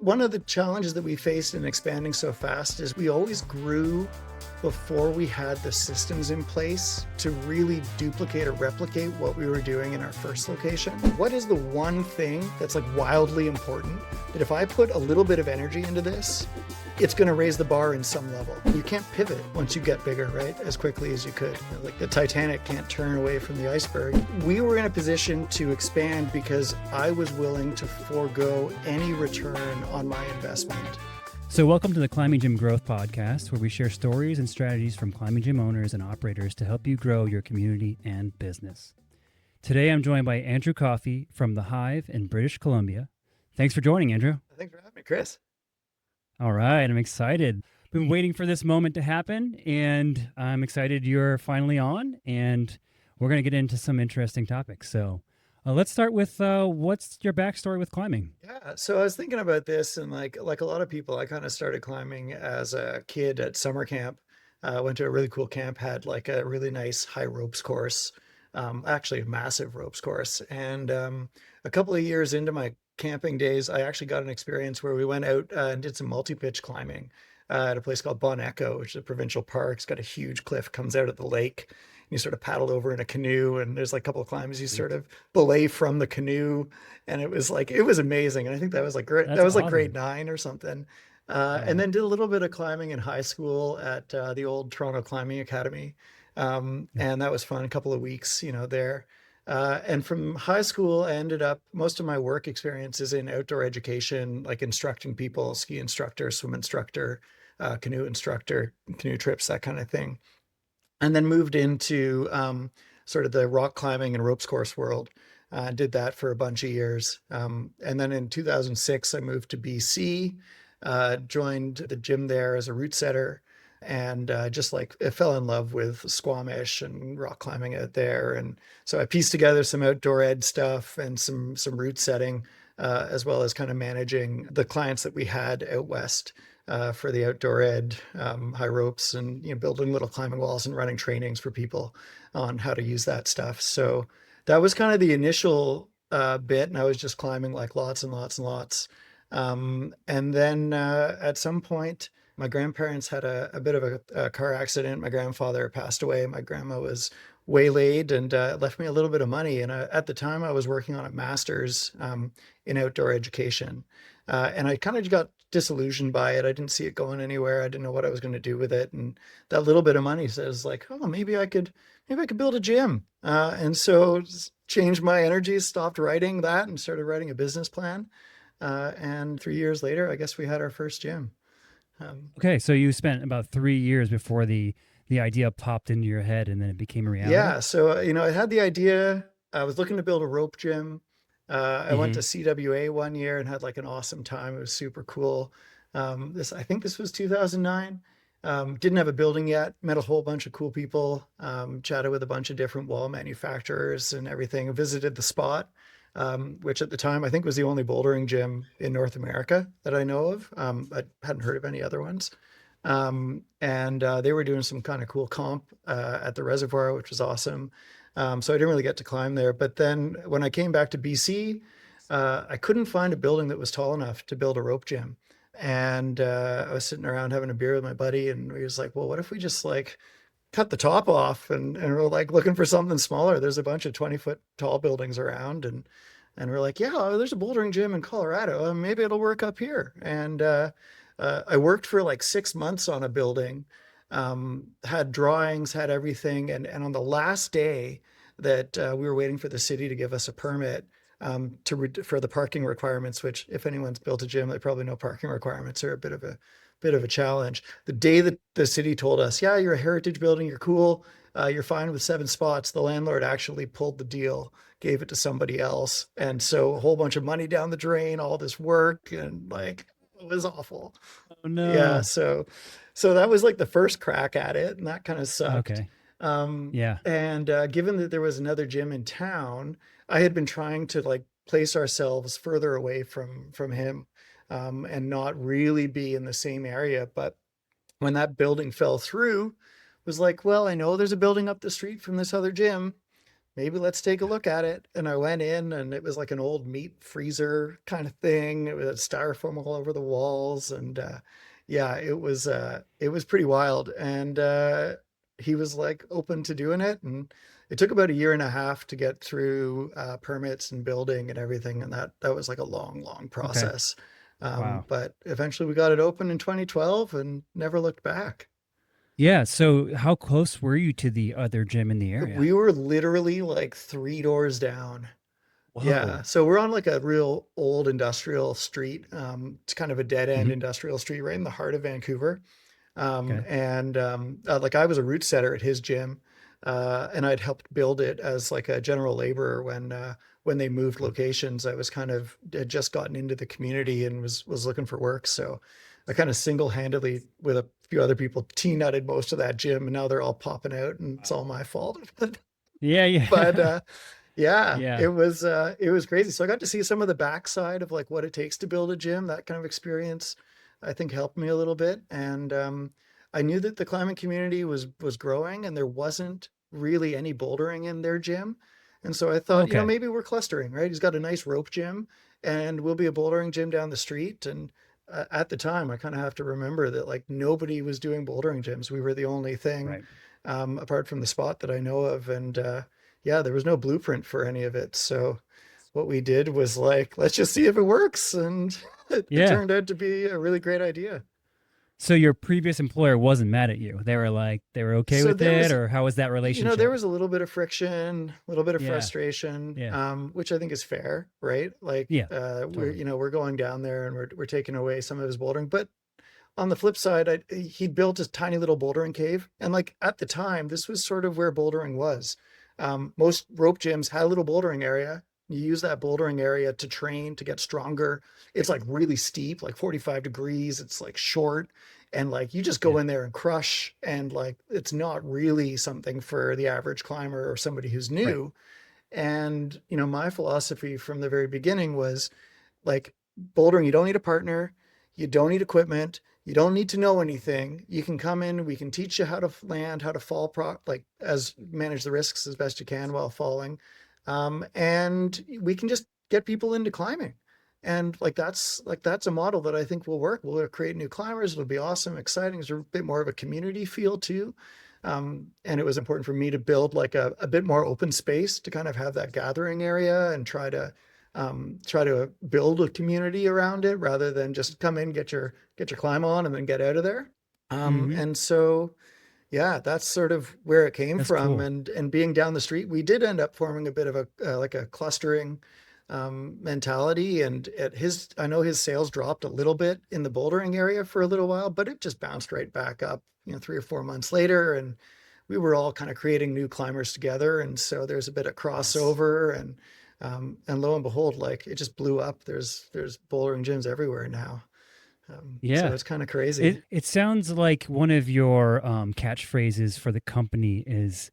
One of the challenges that we faced in expanding so fast is we always grew before we had the systems in place to really duplicate or replicate what we were doing in our first location. What is the one thing that's like wildly important that if I put a little bit of energy into this, it's going to raise the bar in some level? You can't pivot once you get bigger, right? As quickly as you could. Like the Titanic can't turn away from the iceberg. We were in a position to expand because I was willing to forego any return on my investment. So welcome to the Climbing Gym Growth Podcast, where we share stories and strategies from climbing gym owners and operators to help you grow your community and business. Today, I'm joined by Andrew Coffey from the Hive in British Columbia. Thanks for joining, Andrew. Thanks for having me, Chris. All right, I'm excited. Been waiting for this moment to happen, and I'm excited you're finally on, and we're going to get into some interesting topics. So let's start with what's your backstory with climbing? Yeah, so I was thinking about this, and like a lot of people, I kind of started climbing as a kid at summer camp. Went to a really cool camp, had like a really nice high ropes course, actually a massive ropes course. And a couple of years into my camping days, I actually got an experience where we went out and did some multi-pitch climbing at a place called Bon Echo, which is a provincial park. It's got a huge cliff, comes out at the lake. You sort of paddle over in a canoe, and there's like a couple of climbs you sort of belay from the canoe, and it was amazing. And I think that was like great. That's That was like awesome. grade 9 or something. And then did a little bit of climbing in high school at the old Toronto Climbing Academy, and that was fun. A couple of weeks, there. And from high school, I ended up, most of my work experience is in outdoor education, like instructing people, ski instructor, swim instructor, canoe instructor, canoe trips, that kind of thing. And then moved into sort of the rock climbing and ropes course world. Did that for a bunch of years. And then in 2006, I moved to BC, joined the gym there as a route setter, and just like I fell in love with Squamish and rock climbing out there. And so I pieced together some outdoor ed stuff and some route setting, as well as kind of managing the clients that we had out west for the outdoor ed, high ropes, and building little climbing walls and running trainings for people on how to use that stuff. So that was kind of the initial bit, and I was just climbing like lots and lots and lots. And then at some point, my grandparents had a bit of a car accident. My grandfather passed away. My grandma was waylaid and left me a little bit of money. And at the time, I was working on a master's in outdoor education. And I kind of got disillusioned by it. I didn't see it going anywhere. I didn't know what I was going to do with it. And that little bit of money says like, oh, maybe I could build a gym. And so changed my energies, stopped writing that and started writing a business plan. And 3 years later, I guess we had our first gym. Okay, so you spent about 3 years before the idea popped into your head, and then it became a reality? Yeah, so I had the idea. I was looking to build a rope gym. I went to CWA one year and had like an awesome time. It was super cool. I think this was 2009. Didn't have a building yet. Met a whole bunch of cool people. Chatted with a bunch of different wall manufacturers and everything. Visited the spot, which at the time I think was the only bouldering gym in North America that I know of. I hadn't heard of any other ones. And they were doing some kind of cool comp at the reservoir, which was awesome. So I didn't really get to climb there. But then when I came back to BC, I couldn't find a building that was tall enough to build a rope gym. And I was sitting around having a beer with my buddy, and we was like, well, what if we just like cut the top off and we're like looking for something smaller? There's a bunch of 20-foot tall buildings around, and we're like, yeah, there's a bouldering gym in Colorado. Maybe it'll work up here. And I worked for like 6 months on a building, had drawings, had everything. And on the last day that we were waiting for the city to give us a permit for the parking requirements, which if anyone's built a gym, they probably know parking requirements are a bit of a challenge. The day that the city told us, yeah, you're a heritage building, you're cool, you're fine with 7 spots, the landlord actually pulled the deal, gave it to somebody else. And so a whole bunch of money down the drain, all this work, and like, it was awful. Oh, no. Yeah. So that was like the first crack at it, and that kind of sucked. Okay. Yeah. And given that there was another gym in town, I had been trying to like place ourselves further away from him, and not really be in the same area. But when that building fell through, it was like, well, I know there's a building up the street from this other gym. maybe let's take a look at it. And I went in, and it was like an old meat freezer kind of thing. It was styrofoam all over the walls. And yeah, it was pretty wild. And he was like open to doing it. And it took about a year and a half to get through permits and building and everything. And that was like a long, long Okay. process. Wow. But eventually we got it open in 2012 and never looked back. Yeah. So how close were you to the other gym in the area? We were literally like three doors down. Yeah, Whoa. so we're on like a real old industrial street. It's kind of a dead end Hmm. industrial street right in the heart of Vancouver. Okay. Like I was a route setter at his gym, and I'd helped build it as like a general laborer when they moved locations. I was kind of had just gotten into the community and was looking for work, so I kind of single-handedly with a few other people T-nutted most of that gym, and now they're all popping out, and it's all my fault. Yeah. But Yeah. yeah, Yeah. it was crazy. So I got to see some of the backside of like what it takes to build a gym. That kind of experience, I think, helped me a little bit. And I knew that the climbing community was growing, and there wasn't really any bouldering in their gym. And so I thought, Okay. maybe we're clustering, right? He's got a nice rope gym, and we'll be a bouldering gym down the street. And at the time, I kind of have to remember that like nobody was doing bouldering gyms. We were the only thing, Right. apart from the spot that I know of. And yeah, there was no blueprint for any of it. So what we did was like, let's just see if it works. And it Yeah. turned out to be a really great idea. So your previous employer wasn't mad at you. They were like, they were okay So with there it, was, or how was that there relationship? was a little bit of friction, a little bit of Yeah. frustration, Yeah. which I think is fair, right? Like, Yeah. we're, Totally. we're going down there and we're taking away some of his bouldering, but on the flip side, he built a tiny little bouldering cave. And like at the time, this was sort of where bouldering was. Most rope gyms had a little bouldering area. You use that bouldering area to train, to get stronger. It's like really steep, like 45 degrees. It's like short. And like you just go Yeah. in there and crush. And like it's not really something for the average climber or somebody who's Right. new. And, my philosophy from the very beginning was like bouldering, you don't need a partner, you don't need equipment, you don't need to know anything. You can come in, we can teach you how to land, how to fall, like as manage the risks as best you can while falling. And we can just get people into climbing. And like that's a model that I think will work. We'll create new climbers. It'll be awesome, exciting. There's a bit more of a community feel too. And it was important for me to build like a bit more open space to kind of have that gathering area and try to build a community around it rather than just come in, get your climb on, and then get out of there. Hmm. And so yeah, that's sort of where it came That's from. cool. And being down the street, we did end up forming a bit of a like a clustering mentality. And I know his sales dropped a little bit in the bouldering area for a little while, but it just bounced right back up, 3 or 4 months later. And we were all kind of creating new climbers together. And so there's a bit of Nice. crossover, and lo and behold, like it just blew up. There's bouldering gyms everywhere now. So Yeah. it's kind of crazy. It sounds like one of your catchphrases for the company is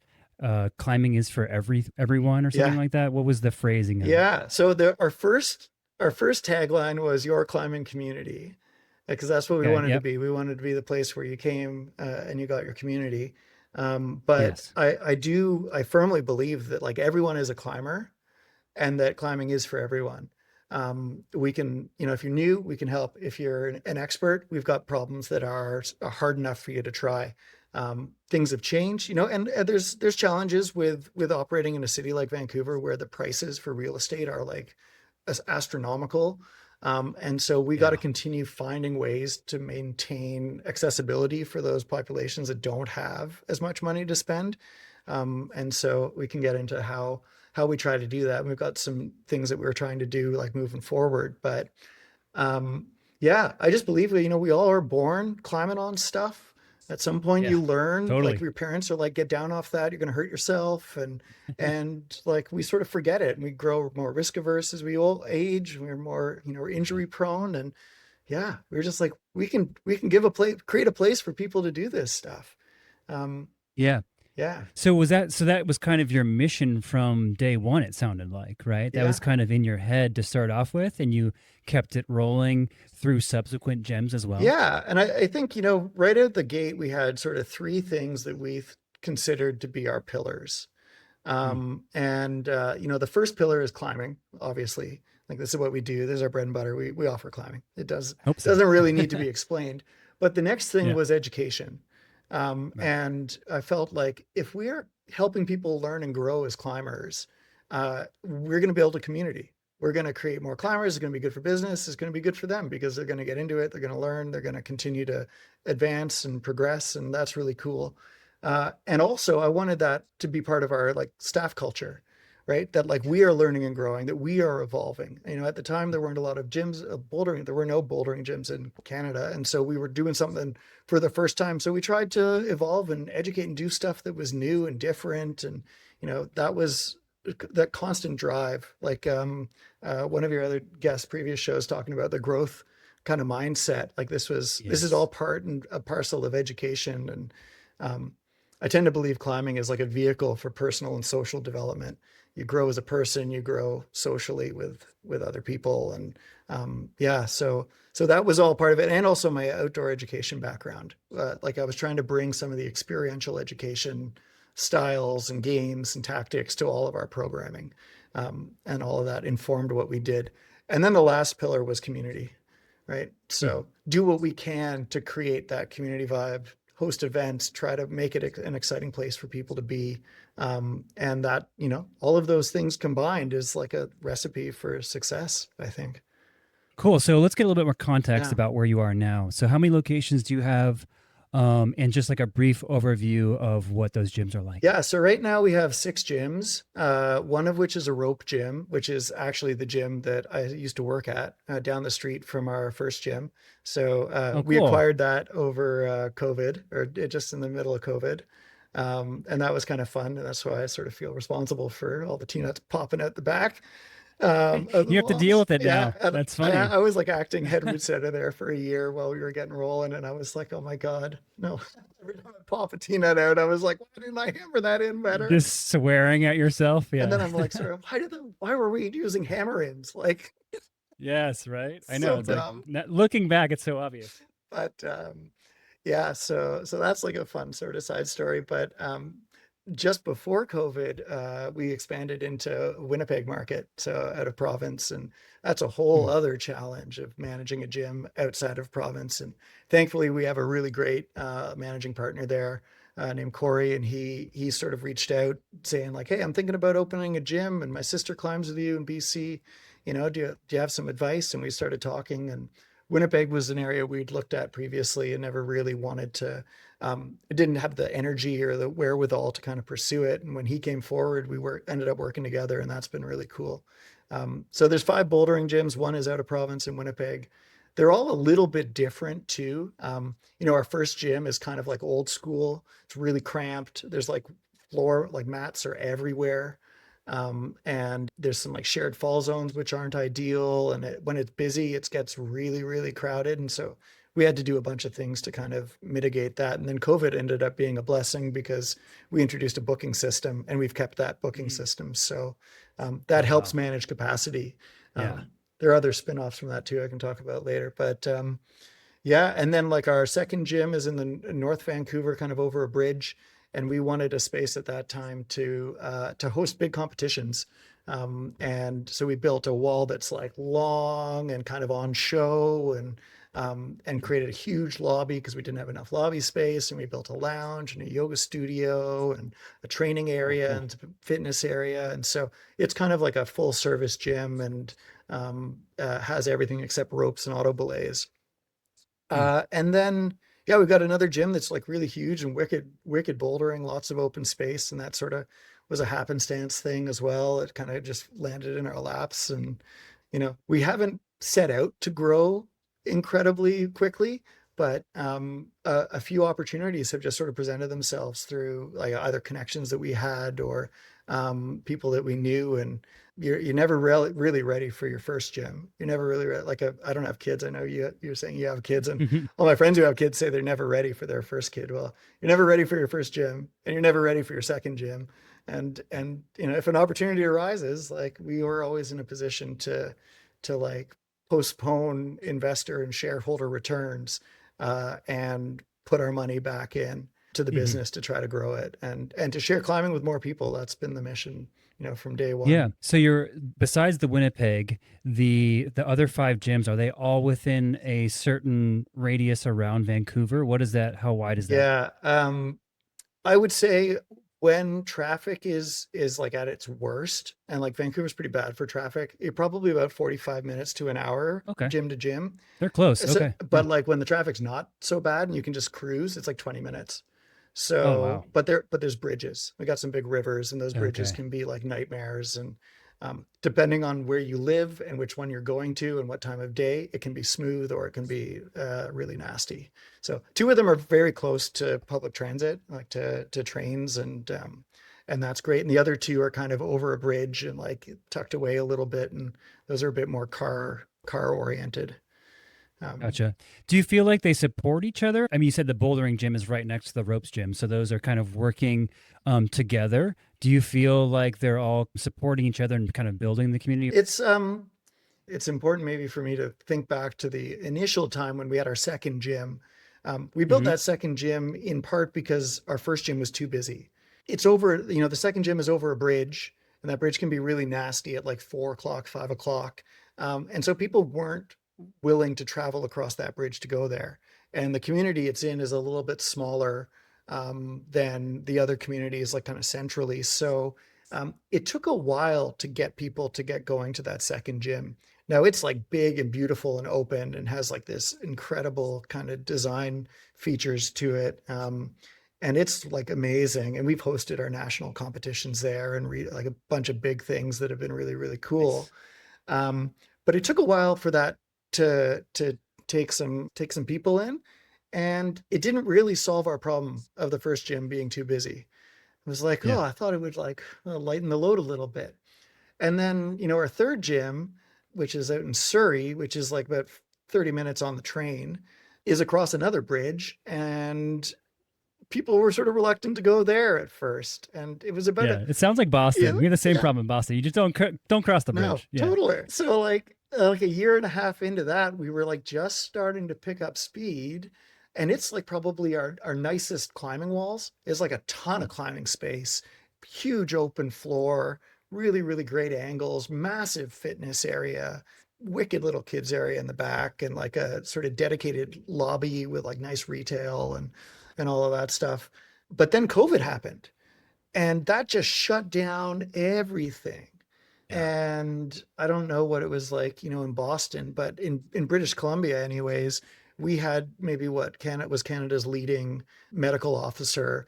climbing is for everyone or something Yeah. like that. What was the phrasing of it? Yeah. So our first tagline was your climbing community, because that's what we Okay. wanted to Yep. be. We wanted to be the place where you came, and you got your community. But Yes. I firmly believe that like everyone is a climber, and that climbing is for everyone. We can, if you're new, we can help. If you're an expert, we've got problems that are hard enough for you to try. Things have changed, and there's challenges with operating in a city like Vancouver where the prices for real estate are like astronomical. And so we got to Yeah. continue finding ways to maintain accessibility for those populations that don't have as much money to spend. And so we can get into how we try to do that. And we've got some things that we're trying to do like moving forward. But um, yeah, I just believe we all are born climbing on stuff. At some point Yeah. you learn, like Totally. your parents are like, get down off that, you're gonna hurt yourself. And like we sort of forget it and we grow more risk averse as we all age. We're more, we're Yeah. injury prone. And yeah, we're just like, we can give a place, create a place for people to do this stuff. Um, Yeah. yeah, So that was kind of your mission from day one, it sounded like, right? That was yeah. kind of in your head to start off with, and you kept it rolling through subsequent gems as well. Yeah, and I think, right out the gate, we had sort of three things that we considered to be our pillars. Mm. And the first pillar is climbing, obviously. Like this is what we do. This is our bread and butter. We offer climbing. Hope so. Doesn't really need to be explained. But the next thing Yeah. was education. Right. And I felt like if we are helping people learn and grow as climbers, we're going to build a community. We're going to create more climbers. It's going to be good for business. It's going to be good for them because they're going to get into it. They're going to learn. They're going to continue to advance and progress. And that's really cool. And also, I wanted that to be part of our like staff culture, right? That like we are learning and growing, that we are evolving. At the time, there weren't a lot of gyms of bouldering. There were no bouldering gyms in Canada, and so we were doing something for the first time. So we tried to evolve and educate and do stuff that was new and different, and that was that constant drive. Like one of your other guests, previous shows, talking about the growth kind of mindset. Like this is all Yes. part and a parcel of education and um, I tend to believe climbing is like a vehicle for personal and social development. You grow as a person, you grow socially with other people, and yeah, so that was all part of it, and also my outdoor education background. Like I was trying to bring some of the experiential education styles and games and tactics to all of our programming, and all of that informed what we did. And then the last pillar was community, right? Mm. So do what we can to create that community vibe, host events, try to make it an exciting place for people to be. And that, all of those things combined is like a recipe for success, I think. Cool. So let's get a little bit more context Yeah. about where you are now. So how many locations do you have? And just like a brief overview of what those gyms are like. Yeah, so right now we have 6 gyms, one of which is a rope gym, which is actually the gym that I used to work at down the street from our first gym. So Oh, we cool. acquired that over COVID, or just in the middle of COVID. And that was kind of fun. And that's why I sort of feel responsible for all the T-nuts popping out the back of the You have to deal walls. with it Yeah, now. and That's I funny. was like acting head root setter there for a year while we were getting rolling, and I was like, oh my god, no! Every time I pop a T-nut out, I was like, why didn't I hammer that in better? Just swearing at yourself. And then Yeah. I'm like, sort of, why were we using hammer ins? Like, Yes, right. I know. so It's like dumb. looking back, it's so obvious. But yeah, so that's like a fun sort of side story. But just before COVID, we expanded into Winnipeg market, so out of province, and that's a whole Mm. other challenge of managing a gym outside of province. And thankfully, we have a really great managing partner there named Corey, and he sort of reached out saying like, "Hey, I'm thinking about opening a gym, and my sister climbs with you in BC. Do you have some advice?" And we started talking, and Winnipeg was an area we'd looked at previously and never really wanted to it didn't have the energy or the wherewithal to kind of pursue it. And when he came forward, ended up working together, and that's been really cool. So there's 5 bouldering gyms. One is out of province in Winnipeg. They're all a little bit different too. Our first gym is kind of like old school. It's really cramped. There's like floor, like mats are everywhere. And there's some like shared fall zones, which aren't ideal. And when it's busy, it gets really, really crowded. And so we had to do a bunch of things to kind of mitigate that. And then COVID ended up being a blessing because we introduced a booking system and we've kept that booking Mm. system. So that Oh, helps wow. manage capacity. Yeah. There are other spin-offs from that too, I can talk about later. But yeah, and then like our second gym is in the North Vancouver, kind of over a bridge, and we wanted a space at that time to host big competitions. And so we built a wall that's like long and kind of on show, and created a huge lobby because we didn't have enough lobby space, and we built a lounge and a yoga studio and a training Oh, area cool. and fitness area, and so it's kind of like a full service gym and has everything except ropes and auto belays. Mm. And then, yeah, we've got another gym that's like really huge and wicked, wicked bouldering, lots of open space. And that sort of was a happenstance thing as well. It kind of just landed in our laps. And, we haven't set out to grow incredibly quickly, but a few opportunities have just sort of presented themselves through like either connections that we had or people that we knew. And you're never really ready for your first gym. You're never really ready. Like I don't have kids. I know you're saying you have kids, and all my friends who have kids say they're never ready for their first kid. Well, you're never ready for your first gym, and you're never ready for your second gym. And if an opportunity arises, like we were always in a position to like postpone investor and shareholder returns and put our money back in. to the Hmm. business to try to grow it and to share climbing with more people. That's been the mission, from day Yeah. one. So you're besides the Winnipeg, the other five gyms, are they all within a certain radius around Vancouver? What is that? How wide is that? Yeah. I would say when traffic is like at its worst, and like Vancouver's pretty bad for traffic, you're probably about 45 minutes to an hour Okay. gym to gym. They're close. So, Okay. Yeah. but like when the traffic's not so bad and you can just cruise, it's like 20 minutes. Oh So, wow. but there's bridges. We got some big rivers, and those bridges Okay. can be like nightmares. And depending on where you live and which one you're going to and what time of day, it can be smooth or it can be really nasty. So, two of them are very close to public transit, like to trains, and that's great. And the other two are kind of over a bridge and like tucked away a little bit, and those are a bit more car oriented. Um, Gotcha. Do you feel like they support each other? I mean, you said the bouldering gym is right next to the ropes gym, so those are kind of working together. Do you feel like they're all supporting each other and kind of building the community? it's important maybe for me to think back to the initial time when we had our second gym. We built Hmm. that second gym in part because our first gym was too busy. It's over, the second gym is over a bridge, and that bridge can be really nasty at like 4 o'clock, 5 o'clock. And so people weren't willing to travel across that bridge to go there. And the community it's in is a little bit smaller than the other communities, like kind of centrally. So it took a while to get people to get going to that second gym. Now it's like big and beautiful and open and has like this incredible kind of design features to it. And it's like amazing. And we've hosted our national competitions there and like a bunch of big things that have been really, really cool. Nice. Um, but it took a while for that to take some people in, and it didn't really solve our problem of the first gym being too busy. It was like, Yeah. oh, I thought it would like lighten the load a little bit. And then, our third gym, which is out in Surrey, which is like about 30 minutes on the train, is across another bridge. And people were sort of reluctant to go there at first. And it was about Yeah. It sounds like Boston. yeah, We have the same yeah, problem in Boston. You just don't cross the no, bridge. Yeah. totally. So like a year and a half into that, we were like just starting to pick up speed. And it's like probably our nicest climbing walls. Is like a ton of climbing space, huge open floor, really, really great angles, massive fitness area, wicked little kids area in the back, and like a sort of dedicated lobby with like nice retail and all of that stuff. But then COVID happened, and that just shut down everything. Yeah. And I don't know what it was like, in Boston, but in British Columbia, anyways, we had maybe what Canada was Canada's leading medical officer.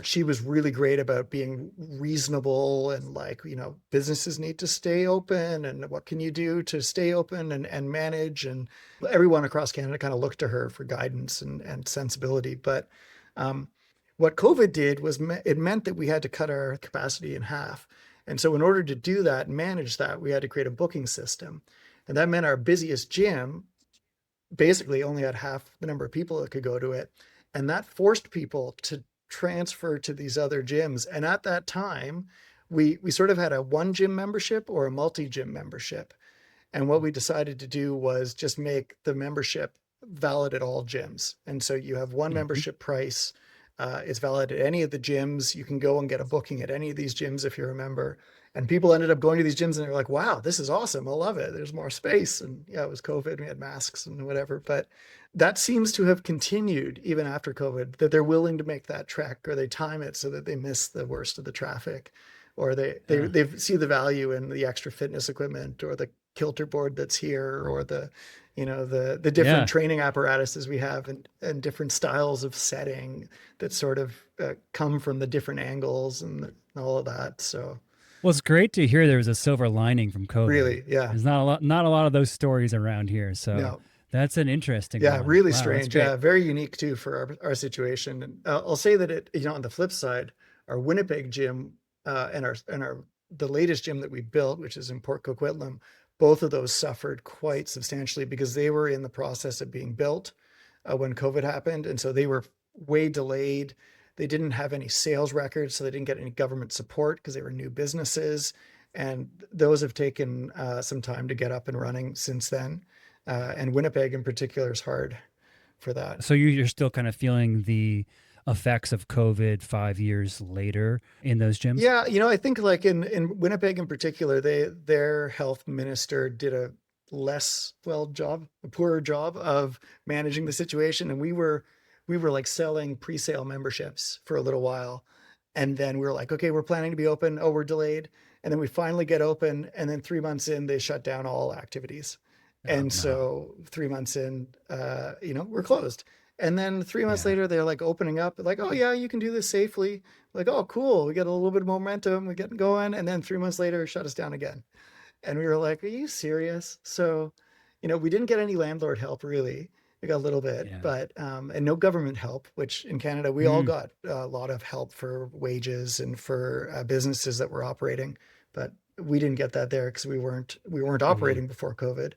She was really great about being reasonable and like, businesses need to stay open and what can you do to stay open and manage. And everyone across Canada kind of looked to her for guidance and sensibility. But um, what COVID did was it meant that we had to cut our capacity in half. And so, in order to do that and manage that, we had to create a booking system. And that meant our busiest gym basically only had half the number of people that could go to it. And that forced people to transfer to these other gyms. And at that time, we sort of had a one gym membership or a multi gym membership. And what we decided to do was just make the membership valid at all gyms. And so you have one Hmm. membership price. It's valid at any of the gyms. You can go and get a booking at any of these gyms if you're a member. And people ended up going to these gyms and they're like, wow, this is awesome. I love it. There's more space. And yeah, it was COVID. We had masks and whatever. But that seems to have continued even after COVID, that they're willing to make that trek or they time it so that they miss the worst of the traffic, or Yeah. they see the value in the extra fitness equipment or the kilter board that's here, or the different Yeah. training apparatuses we have, and different styles of setting that sort of come from the different angles and all of that. So Well, it's great to hear there was a silver lining from COVID. really, yeah, There's not a lot of those stories around here. So no, that's an interesting yeah, one. really Wow, that's strange. great. Yeah, very unique too for our situation. And I'll say that on the flip side, our Winnipeg gym and our the latest gym that we built, which is in Port Coquitlam, both of those suffered quite substantially because they were in the process of being built when COVID happened, and so they were way delayed. They didn't have any sales records, so they didn't get any government support because they were new businesses, and those have taken some time to get up and running since then. And Winnipeg in particular is hard for that. So you're still kind of feeling the effects of COVID 5 years later in those gyms? Yeah, I think like in Winnipeg in particular, their health minister did a a poorer job of managing the situation. And we were like selling pre-sale memberships for a little while. And then we were like, okay, we're planning to be open. Oh, we're delayed. And then we finally get open. And then 3 months in, they shut down all activities. Oh And no. so 3 months in, we're closed. And then 3 months Yeah. later, they're like opening up, like, oh yeah, you can do this safely. Like, oh, cool. We get a little bit of momentum. We get going. And then 3 months later, shut us down again. And we were like, are you serious? So, we didn't get any landlord help really. We got a little bit, Yeah. but, and no government help, which in Canada, we all Mm, got a lot of help for wages and for businesses that were operating, but we didn't get that there because we weren't mhm. operating before COVID.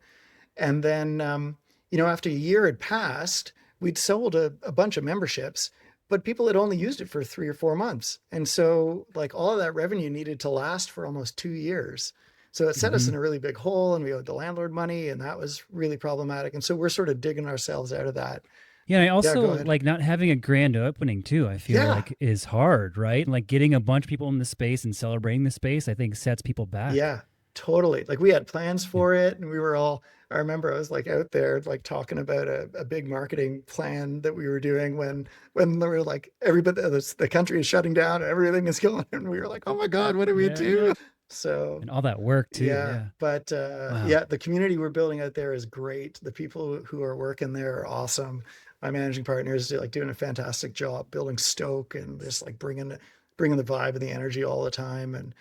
And then, after a year had passed, we'd sold a bunch of memberships, but people had only used it for 3 or 4 months. And so, like, all of that revenue needed to last for almost 2 years. So it set us Mhm. in a really big hole, and we owed the landlord money, and that was really problematic. And so we're sort of digging ourselves out of that. Yeah, I Yeah, go also ahead. like not having a grand opening too, I feel Yeah. like is hard, right? Like getting a bunch of people in the space and celebrating the space, I think sets people back. Yeah, totally. Like we had plans Yeah. for it and we were all, I remember I was like out there like talking about a big marketing plan that we were doing when they were like everybody the country is shutting down and everything is going and we were like, oh my God, what do we Yeah, yeah. do? So And all that work too. yeah, Yeah. but Wow. yeah, the community we're building out there is great. The people who are working there are awesome. My managing partner is like doing a fantastic job building stoke and just like bringing the vibe and the energy all the time. And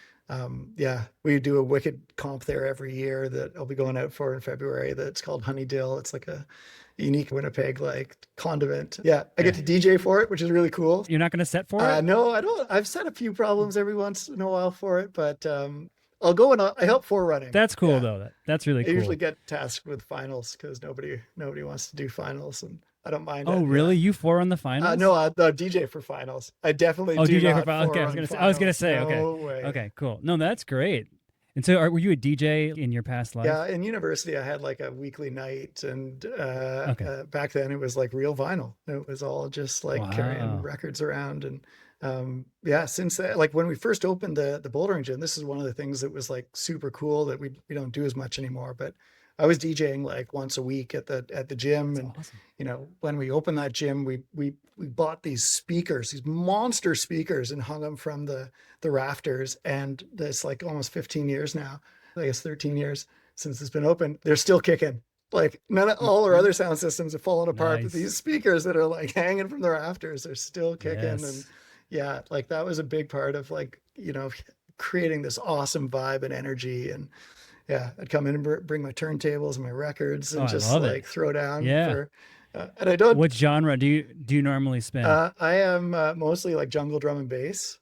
yeah, we do a wicked comp there every year that I'll be going out for in February. That's called Honey Dill. It's like a unique Winnipeg like condiment. Yeah, I get Yeah. to DJ for it, which is really cool. You're not going to set for it? No, I don't. I've set a few problems every once in a while for it, but I'll go and I help for running. That's cool Yeah, though. That's really I usually cool. get tasked with finals because nobody wants to do finals, and I don't mind Oh, it. Yeah. really? You four on the No, finals? no, DJ for finals. I definitely Oh, do DJ for not finals. Okay, for run I was gonna finals. say, okay, No way. okay, cool. No, that's great. And so, were you a DJ in your past Yeah, life? in university I had like a weekly night, and Okay. back then it was like real vinyl. It was all just like carrying Wow. records around, and yeah, since that, like when we first opened the bouldering gym, this is one of the things that was like super cool that we don't do as much anymore. But I was DJing like once a week at the gym, That's and awesome. when we opened that gym, we bought these speakers, these monster speakers, and hung them from the rafters. And that's like almost 15 years now. I guess 13 years since it's been open. They're still kicking. Like none of all our Mhm. other sound systems have fallen apart, but Nice. these speakers that are like hanging from the rafters are still kicking. And Yes. yeah, like that was a big part of like, creating this awesome vibe and energy. And yeah, I'd come in and bring my turntables and my records Oh, and I just love it. like throw down Yeah. for, and I don't, What genre do you normally spin? I am mostly like jungle drum and bass,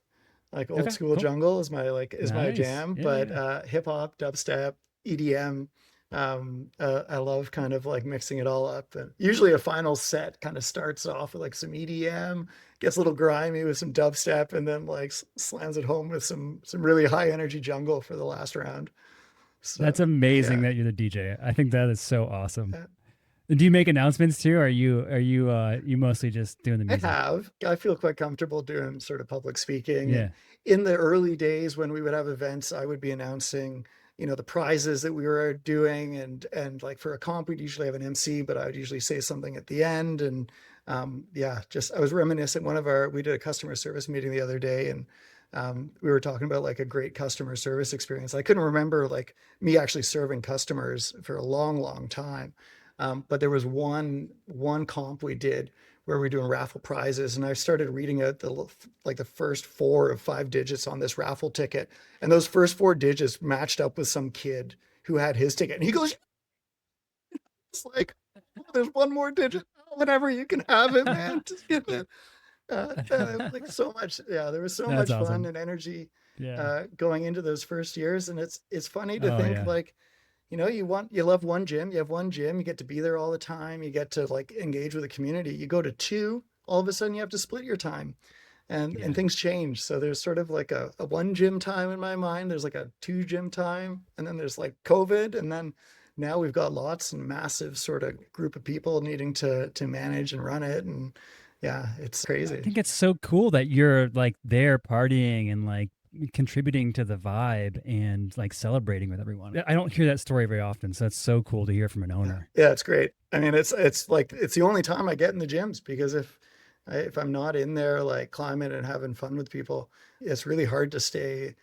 like old Okay, school cool. jungle is my Nice. jam, Yeah, but yeah. hip hop, dubstep, EDM. I love kind of like mixing it all up. And usually a final set kind of starts off with like some EDM, gets a little grimy with some dubstep, and then like slams it home with some really high energy jungle for the last round. That's So amazing yeah. that you're the DJ. I think that is so awesome. Do you make announcements too? Or are you mostly just doing the I music? have. I feel quite comfortable doing sort of public speaking. And Yeah. in the early days when we would have events, I would be announcing, the prizes that we were doing. And like for a comp, we'd usually have an MC, but I would usually say something at the end. And yeah, just I was reminiscent. We did a customer service meeting the other day, and we were talking about like a great customer service experience. I couldn't remember like me actually serving customers for a long, long time. But there was one comp we did where we're doing raffle prizes, and I started reading out the first 4 of 5 digits on this raffle ticket, and those first 4 digits matched up with some kid who had his ticket, and he goes, "It's like, oh, there's one more digit, whatever, you can have it, man, just give it." Like so much, yeah, there was so That's much fun awesome. and energy Yeah. going into those first years, and it's funny to Oh think yeah. like you love one gym, you have one gym, you get to be there all the time, you get to like engage with the community. You go to two, all of a sudden you have to split your time, and Yeah. things change. So there's sort of like a one gym time in my mind. There's like a two gym time, and then there's like COVID, and then now we've got lots and massive sort of group of people needing to manage and run it. And Yeah, it's I crazy. think it's so cool that you're like there partying and like contributing to the vibe and like celebrating with everyone. I don't hear that story very often, so it's so cool to hear from an Yeah, owner. yeah, it's great. I mean, it's like it's the only time I get in the gyms because if I'm not in there like climbing and having fun with people, it's really hard to stay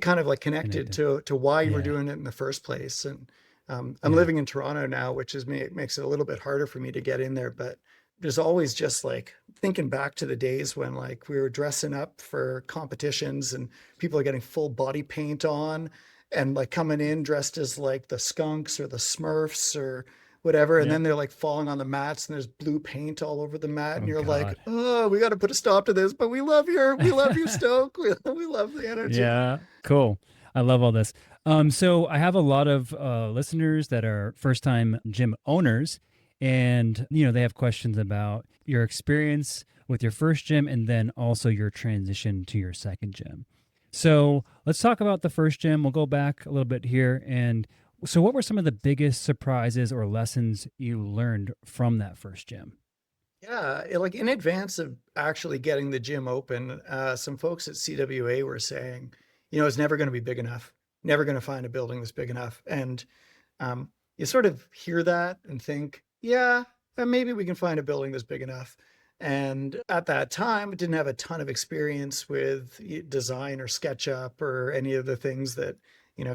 kind of like connected Connected. to why you were Yeah. doing it in the first place. And I'm Yeah. living in Toronto now, which makes it a little bit harder for me to get in there. But there's always just like thinking back to the days when like we were dressing up for competitions and people are getting full body paint on and like coming in dressed as like the skunks or the Smurfs or whatever, and Yeah. then they're like falling on the mats and there's blue paint all over the mat, and Oh you're like, God. oh, we got to put a stop to this, but we love you, Stoke. We love the energy. Yeah, cool. I love all this. So I have a lot of listeners that are first-time gym owners, and they have questions about your experience with your first gym, and then also your transition to your second gym. So let's talk about the first gym. We'll go back a little bit here, and so what were some of the biggest surprises or lessons you learned from that first gym? Yeah, like in advance of actually getting the gym open, some folks at CWA were saying, it's never going to be big enough, never going to find a building that's big enough. And you sort of hear that and think, yeah, maybe we can find a building that's big enough. And at that time, I didn't have a ton of experience with design or SketchUp or any of the things that,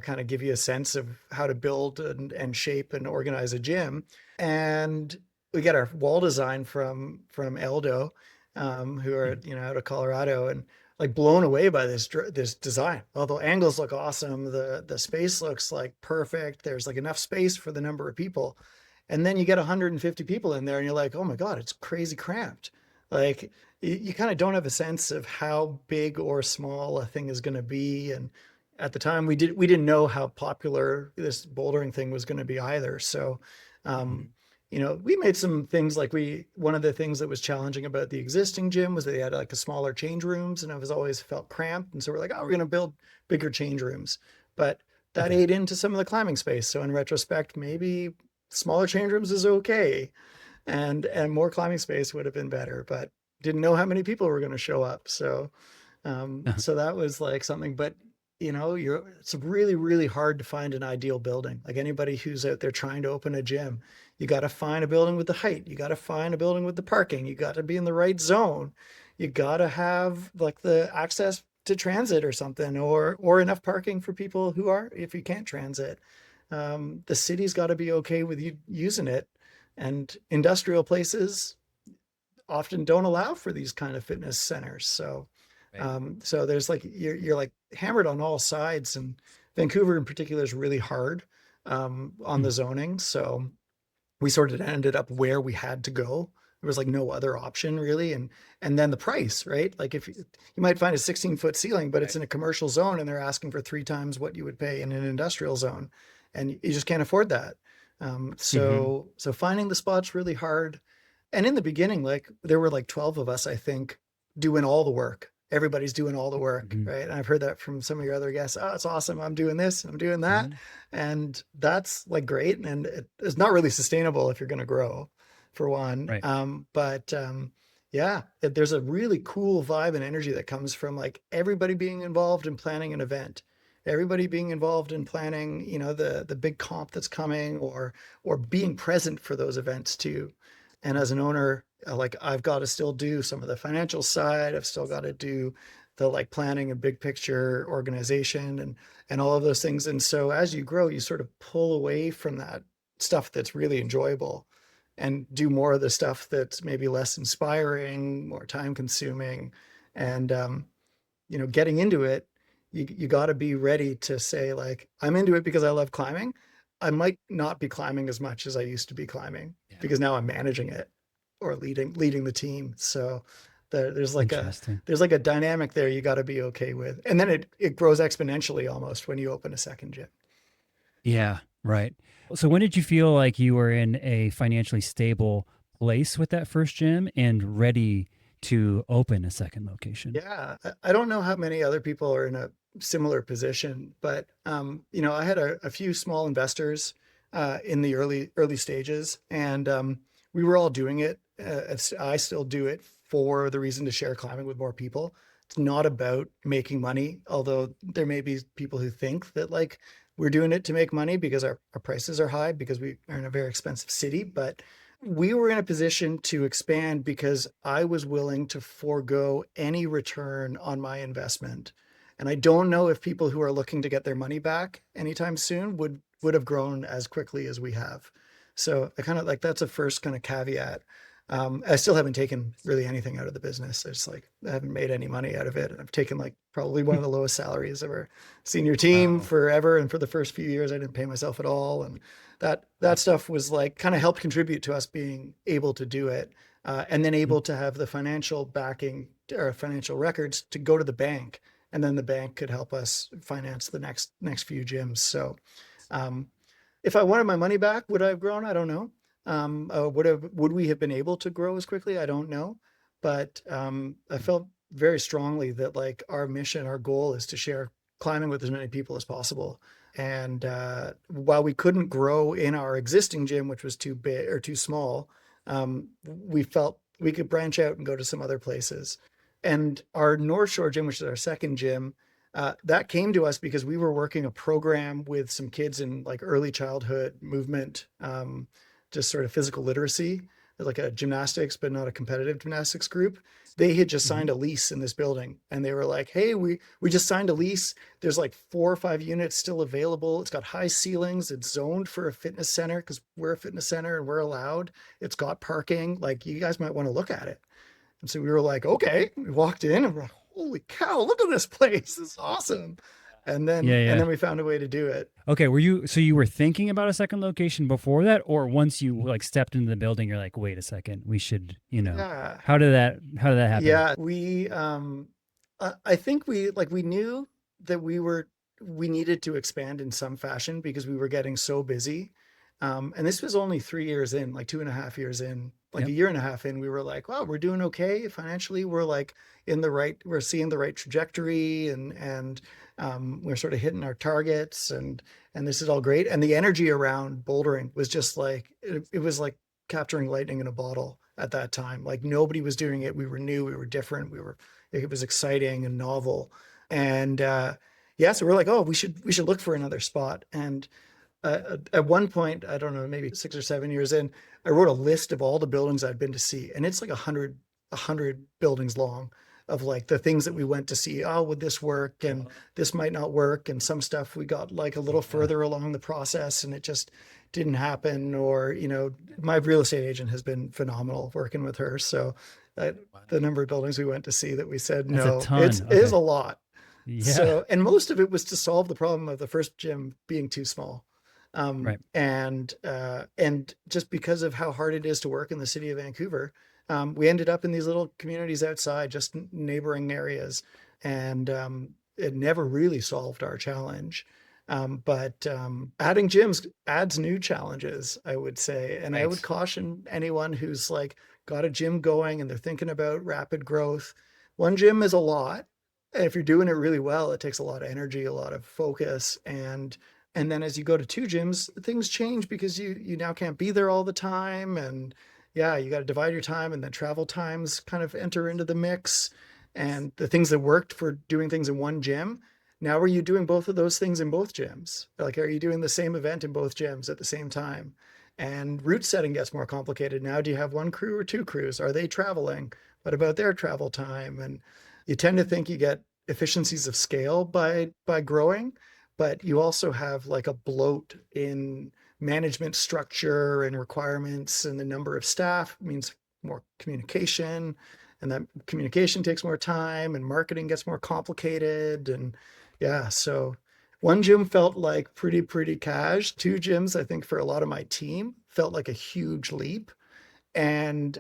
kind of give you a sense of how to build and shape and organize a gym. And we get our wall design from Eldo, who are, out of Colorado, and like blown away by this design. Although angles look awesome, the space looks like perfect. There's like enough space for the number of people. And then you get 150 people in there and you're like, oh my God, it's crazy cramped. Like you kind of don't have a sense of how big or small a thing is going to be. And at the time we didn't know how popular this bouldering thing was going to be either. So um, Mhm. we made some things like one of the things that was challenging about the existing gym was that they had like a smaller change rooms and it was always felt cramped. And so we're like, oh, we're going to build bigger change rooms. But that Okay. ate into some of the climbing space. So in retrospect, maybe smaller change rooms is okay. And more climbing space would have been better, but didn't know how many people were going to show up. So that was like something, but it's really, really hard to find an ideal building. Like anybody who's out there trying to open a gym, you got to find a building with the height. You got to find a building with the parking. You got to be in the right zone. You got to have like the access to transit or something, or enough parking for people who are, if you can't transit. The city's got to be okay with you using it. And industrial places often don't allow for these kind of fitness centers. Right. So there's like you're like hammered on all sides, and Vancouver in particular is really hard on Mm. the zoning. So we sort of ended up where we had to go. There was like no other option really, and then the price, right? Like if you might find a 16-foot ceiling, but it's Right. in a commercial zone, and they're asking for three times what you would pay in an industrial zone, and you just can't afford that. Hmm. So finding the spot's really hard. And in the beginning, like there were like 12 of us, I think, doing all the work. Everybody's doing all the work, Hmm. right? And I've heard that from some of your other guests. Oh, it's awesome. I'm doing this, I'm doing that. Hmm. And that's like great. And it's not really sustainable if you're going to grow, for one. Right. Yeah, there's a really cool vibe and energy that comes from like everybody being involved in planning an event, everybody being involved in planning, the big comp that's coming, or being present for those events too. And as an owner, like I've got to still do some of the financial side. I've still got to do the like planning and big picture organization and all of those things. And so as you grow, you sort of pull away from that stuff that's really enjoyable and do more of the stuff that's maybe less inspiring, more time consuming. And getting into it, you got to be ready to say like, I'm into it because I love climbing. I might not be climbing as much as I used to be climbing Yeah. because now I'm managing it or leading the team. So there's like a Interesting. there's like a dynamic there you got to be okay with. And then it grows exponentially almost when you open a second gym. Yeah. Right. So when did you feel like you were in a financially stable place with that first gym and ready to open a second location? Yeah, I don't know how many other people are in a similar position, but I had a few small investors in the early stages, and we were all doing it. I still do it for the reason to share climbing with more people. It's not about making money, although there may be people who think that like we're doing it to make money because our prices are high because we are in a very expensive city. But we were in a position to expand because I was willing to forego any return on my investment. And I don't know if people who are looking to get their money back anytime soon would have grown as quickly as we have. So I kind of like that's a first kind of caveat. I still haven't taken really anything out of the business. It's like I haven't made any money out of it. I've taken like probably one of the lowest salaries of our senior team Wow. forever. And for the first few years, I didn't pay myself at all. And that stuff was like kind of helped contribute to us being able to do it, and then able to have the financial backing or financial records to go to the bank, and then the bank could help us finance the next few gyms. So um, if I wanted my money back, would I have grown? I don't know. Would we have been able to grow as quickly? I don't know. But I felt very strongly that like our mission, our goal is to share climbing with as many people as possible. And while we couldn't grow in our existing gym, which was too big or too small, we felt we could branch out and go to some other places. And our North Shore gym, which is our second gym, that came to us because we were working a program with some kids in like early childhood movement, just sort of physical literacy, like a gymnastics, but not a competitive gymnastics group. They had just Mm-hmm. signed a lease in this building, and they were like, "Hey, we just signed a lease. There's like 4 or 5 units still available. It's got high ceilings. It's zoned for a fitness center because we're a fitness center and we're allowed. It's got parking. Like you guys might want to look at it." And so we were like, okay, we walked in and we're like, holy cow, look at this place. This is awesome. And Yeah, then yeah. we found a way to do it. Okay, so you were thinking about a second location before that, or once you like stepped into the building, you're like, wait a second, we should, Yeah. how did that happen? Yeah. I think we knew that we needed to expand in some fashion because we were getting so busy. And this was only 3 years in, like 2.5 years in, like a Yep. year and a half in, we were like, wow, we're doing okay financially. We're like we're seeing the right trajectory, and we're sort of hitting our targets, and this is all great. And the energy around bouldering was just like, it was like capturing lightning in a bottle at that time. Like nobody was doing it. We were new, we were different, it was exciting and novel. And yeah, so we're like, oh, we should look for another spot. And at one point, I don't know, maybe 6 or 7 years in, I wrote a list of all the buildings I'd been to see, and it's like a hundred buildings long of like the things that we went to see. Oh, would this work? And this might not work. And some stuff we got like a little Yeah. further along the process, and it just didn't happen. Or my real estate agent has been phenomenal working with her. So uh, the number of buildings we went to see that we said That's a no, it ton. is Okay. a lot. Yeah. So, and most of it was to solve the problem of the first gym being too small. Right. And just because of how hard it is to work in the city of Vancouver, we ended up in these little communities outside, just neighboring areas, and it never really solved our challenge. But adding gyms adds new challenges, I would say, and I would Right. caution anyone who's like got a gym going and they're thinking about rapid growth. One gym is a lot. And if you're doing it really well, it takes a lot of energy, a lot of focus, and then as you go to two gyms, things change because you now can't be there all the time. And yeah, you got to divide your time, and then travel times kind of enter into the mix. And the things that worked for doing things in one gym, now are you doing both of those things in both gyms? Like, are you doing the same event in both gyms at the same time? And route setting gets more complicated. Now, do you have one crew or two crews? Are they traveling? What about their travel time? And you tend to think you get efficiencies of scale by growing, but you also have like a bloat in management structure and requirements, and the number of staff means more communication, and that communication takes more time, and marketing gets more complicated. And yeah, so one gym felt like pretty cash. Two gyms, I think, for a lot of my team felt like a huge leap. And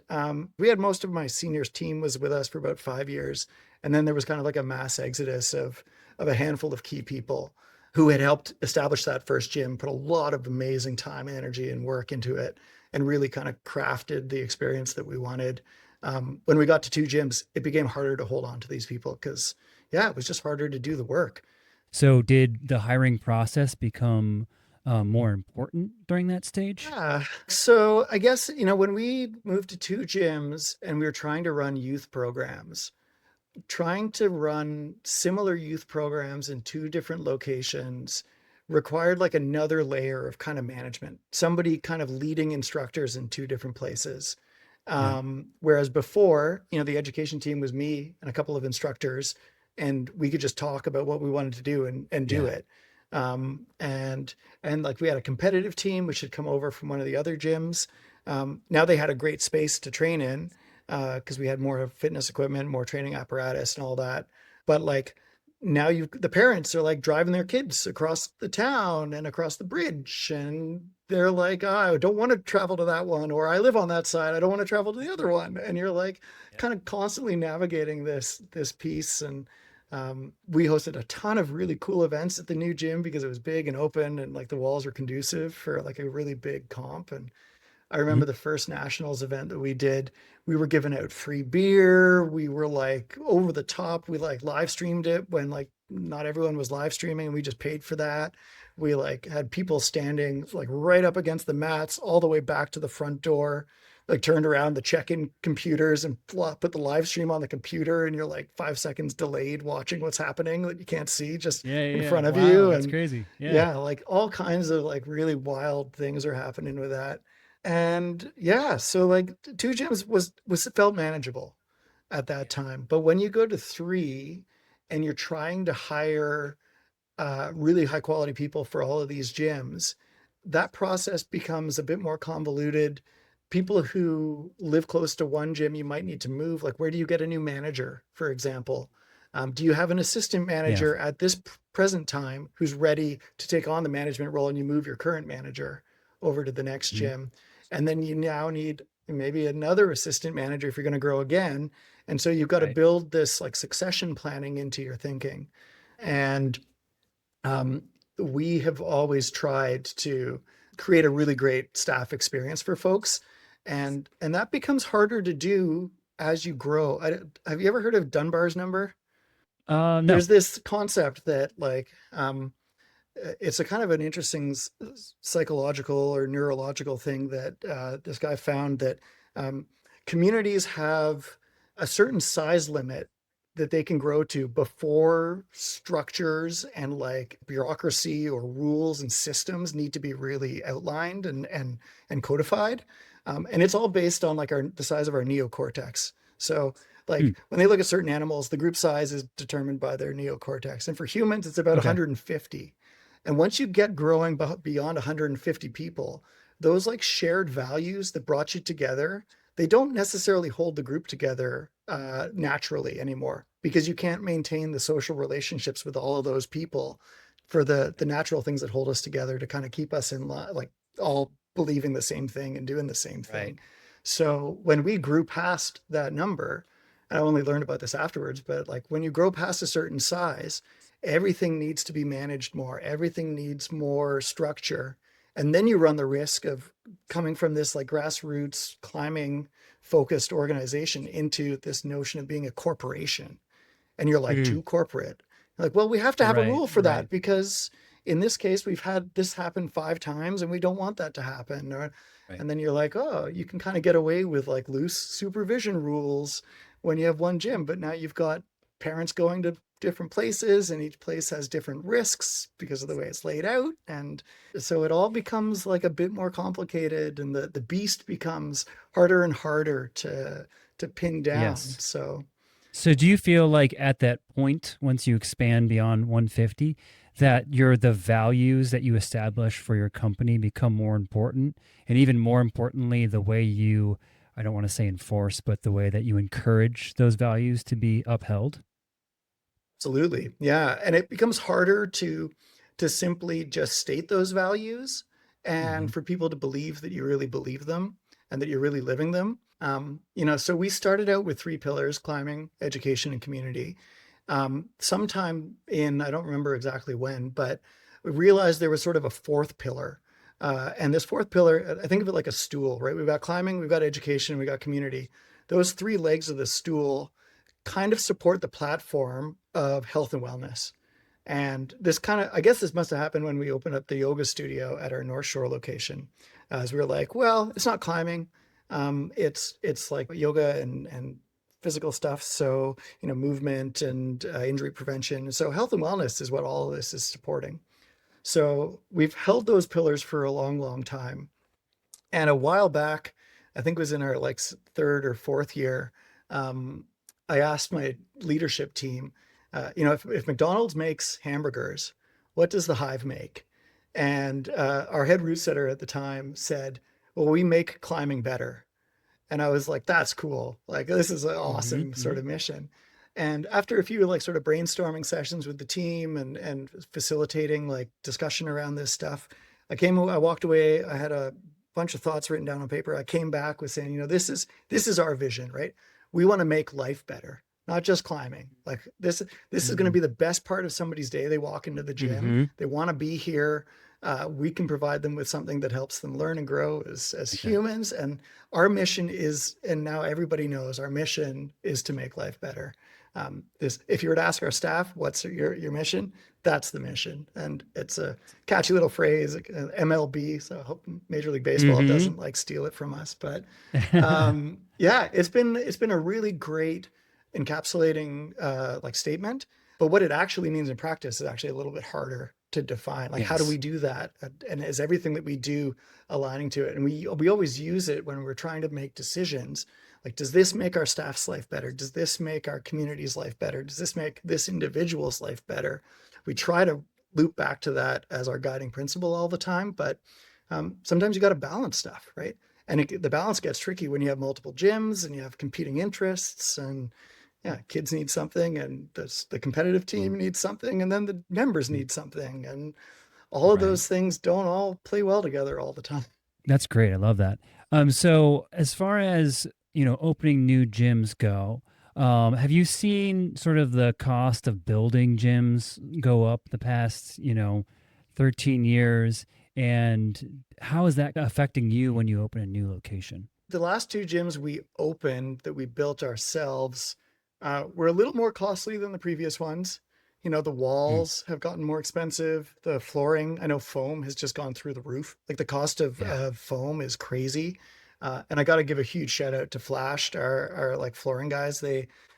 we had most of my seniors team was with us for about 5 years, and then there was kind of like a mass exodus of a handful of key people who had helped establish that first gym, put a lot of amazing time and energy and work into it, and really kind of crafted the experience that we wanted. When we got to two gyms, it became harder to hold on to these people because yeah, it was just harder to do the work. So did the hiring process become more important during that stage? Yeah. So I guess, when we moved to two gyms and we were trying to run youth programs, trying to run similar youth programs in two different locations required like another layer of kind of management, somebody kind of leading instructors in two different places. Yeah. Whereas before, the education team was me and a couple of instructors, and we could just talk about what we wanted to do and do Yeah. it. And like we had a competitive team which had come over from one of the other gyms. Now they had a great space to train in because we had more fitness equipment, more training apparatus, and all that. But like now, the parents are like driving their kids across the town and across the bridge, and they're like, oh, I don't want to travel to that one, or I live on that side, I don't want to travel to the other one. And you're like Yeah. kind of constantly navigating this piece. And we hosted a ton of really cool events at the new gym because it was big and open, and like the walls were conducive for like a really big comp. And I Mhm. remember the first nationals event that we did, we were giving out free beer. We were like over the top. We like live streamed it when like not everyone was live streaming, and we just paid for that. We like had people standing like right up against the mats all the way back to the front door, like turned around the check-in computers and put the live stream on the computer, and you're like 5 seconds delayed watching what's happening that you can't see just Yeah, in yeah, yeah. front of Wow, you. that's And crazy. Yeah. yeah, like all kinds of like really wild things are happening with that. And yeah, so like two gyms was felt manageable at that Yeah. time. But when you go to three and you're trying to hire really high quality people for all of these gyms, that process becomes a bit more convoluted. People who live close to one gym, you might need to move. Like, where do you get a new manager, for example? Do you have an assistant Yeah. manager at this present time who's ready to take on the management role, and you move your current manager over to the next Mhm. gym? And then you now need maybe another assistant manager if you're going to grow again. And so you've got to Right. build this like succession planning into your thinking. And um, we have always tried to create a really great staff experience for folks, and that becomes harder to do as you grow. Have you ever heard of Dunbar's number? No. There's this concept that like it's a kind of an interesting psychological or neurological thing that this guy found that um, communities have a certain size limit that they can grow to before structures and like bureaucracy or rules and systems need to be really outlined and codified. And it's all based on like the size of our neocortex. So Hmm. like when they look at certain animals, the group size is determined by their neocortex. And for humans, it's about Okay. 150. And once you get growing beyond 150 people, those like shared values that brought you together, they don't necessarily hold the group together naturally anymore because you can't maintain the social relationships with all of those people for the natural things that hold us together to kind of keep us in line, like all believing the same thing and doing the same Right. thing. So when we grew past that number, I only learned about this afterwards, but like when you grow past a certain size, everything needs to be managed more. Everything needs more structure. And then you run the risk of coming from this like grassroots climbing focused organization into this notion of being a corporation. And you're like Mm. too corporate. You're like, well, we have to have a Right. rule for Right. that because in this case, we've had this happen 5 times and we don't want that to happen. Right. And then you're like, oh, you can kind of get away with like loose supervision rules when you have one gym, but now you've got parents going to different places and each place has different risks because of the way it's laid out. And so it all becomes like a bit more complicated, and the beast becomes harder and harder to pin down. Yes. So So do you feel like at that point, once you expand beyond 150, that the values that you establish for your company become more important? And even more importantly, the way you, I don't want to say enforce, but the way that you encourage those values to be upheld? absolutely. Yeah. And it becomes harder to simply just state those values Hmm. and for people to believe that you really believe them and that you're really living them. So we started out with three pillars: climbing, education, and community. Sometime in, I don't remember exactly when, but we realized there was sort of a fourth pillar. And this fourth pillar, I think of it like a stool, right? We've got climbing, we've got education, we've got community. Those three legs of the stool kind of support the platform of health and wellness. And this kind of, I guess this must have happened when we opened up the yoga studio at our North Shore location. As we were like, well, it's not climbing. It's like yoga and physical stuff. So, movement and injury prevention. So health and wellness is what all of this is supporting. So we've held those pillars for a long, long time. And a while back, I think it was in our like third or fourth year, um, I asked my leadership team, if McDonald's makes hamburgers, what does the Hive make? And our head route setter at the time said, well, we make climbing better. And I was like, that's cool. Like, this is an Mm-hmm, awesome mm-hmm. sort of mission. And after a few like sort of brainstorming sessions with the team and facilitating like discussion around this stuff, I walked away. I had a bunch of thoughts written down on paper. I came back with saying, this is our vision, right? We want to make life better, not just climbing. Like this is going to Mm-hmm. be the best part of somebody's day. They walk into the gym, Mm-hmm. they want to be here. We can provide them with something that helps them learn and grow as Okay. humans. And our mission is, and now everybody knows, our mission is to make life better. If you were to ask our staff, what's your mission? That's the mission. And it's a catchy little phrase, MLB. So I hope Major League Baseball Mm-hmm. doesn't like steal it from us. But yeah, it's been a really great encapsulating like statement. But what it actually means in practice is actually a little bit harder to define. Like, how do we Yes. do that? And is everything that we do aligning to it? And we always use it when we're trying to make decisions. Like, does this make our staff's life better? Does this make our community's life better? Does this make this individual's life better? We try to loop back to that as our guiding principle all the time, but sometimes you got to balance stuff, right? And the balance gets tricky when you have multiple gyms and you have competing interests, and yeah, kids need something, and the competitive team needs something, and then the members need something, and all of Right. those things don't all play well together all the time. That's great. I love that. So as far as, opening new gyms go, have you seen sort of the cost of building gyms go up the past, 13 years? And how is that affecting you when you open a new location? The last two gyms we opened that we built ourselves were a little more costly than the previous ones. The Mm, walls have gotten more expensive. The flooring, I know foam has just gone through the roof. Like the cost yeah. of foam is crazy. And I got to give a huge shout out to Flashed, our like flooring guys.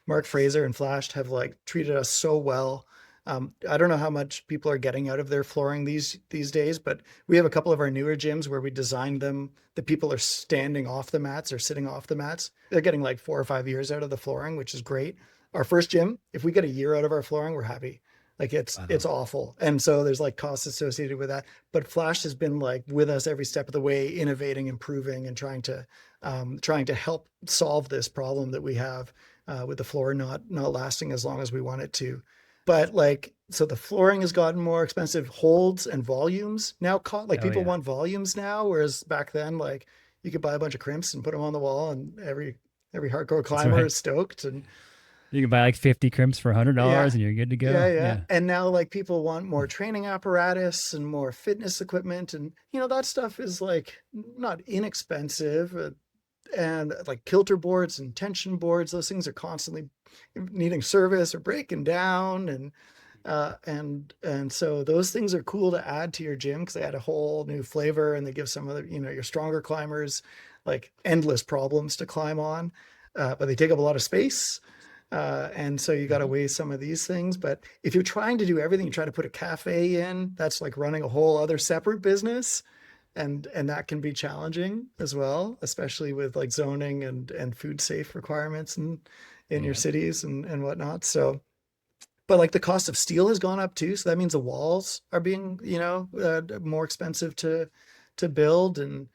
Mark Fraser and Flashed have like treated us so well. I don't know how much people are getting out of their flooring these days, but we have a couple of our newer gyms where we designed them. The people are standing off the mats or sitting off the mats. They're getting like 4 or 5 years out of the flooring, which is great. Our first gym, if we get a year out of our flooring, we're happy. Like it's Wow. awful, and so there's like costs associated with that. But Flash has been like with us every step of the way, innovating, improving, and trying to help solve this problem that we have with the floor not lasting as long as we want it to. But like, so the flooring has gotten more expensive. Holds and volumes now, like Oh, people yeah. want volumes now, whereas back then, like you could buy a bunch of crimps and put them on the wall, and every hardcore That's climber right. is stoked. And You can buy like 50 crimps for $100 yeah, and you're good to yeah, go. yeah. Yeah. And now like people want more training apparatus and more fitness equipment, and that stuff is like not inexpensive. And like kilter boards and tension boards, those things are constantly needing service or breaking down, and so those things are cool to add to your gym because they add a whole new flavor, and they give some of the your stronger climbers like endless problems to climb on, but they take up a lot of space, and so you got to Mhm. weigh some of these things. But if you're trying to do everything, you try to put a cafe in, that's like running a whole other separate business, and that can be challenging as well, especially with like zoning and food safe requirements and in your Yeah. cities and whatnot. So, but like the cost of steel has gone up too, so that means the walls are being more expensive to build. And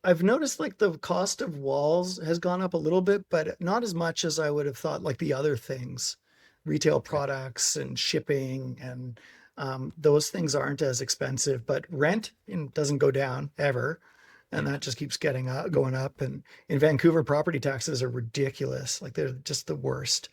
I've noticed like the cost of walls has gone up a little bit, but not as much as I would have thought. Like the other things, retail Okay. products and shipping and those things aren't as expensive, but rent doesn't go down ever, and Yeah. that just keeps going up. And in Vancouver, property taxes are ridiculous; like they're just the worst.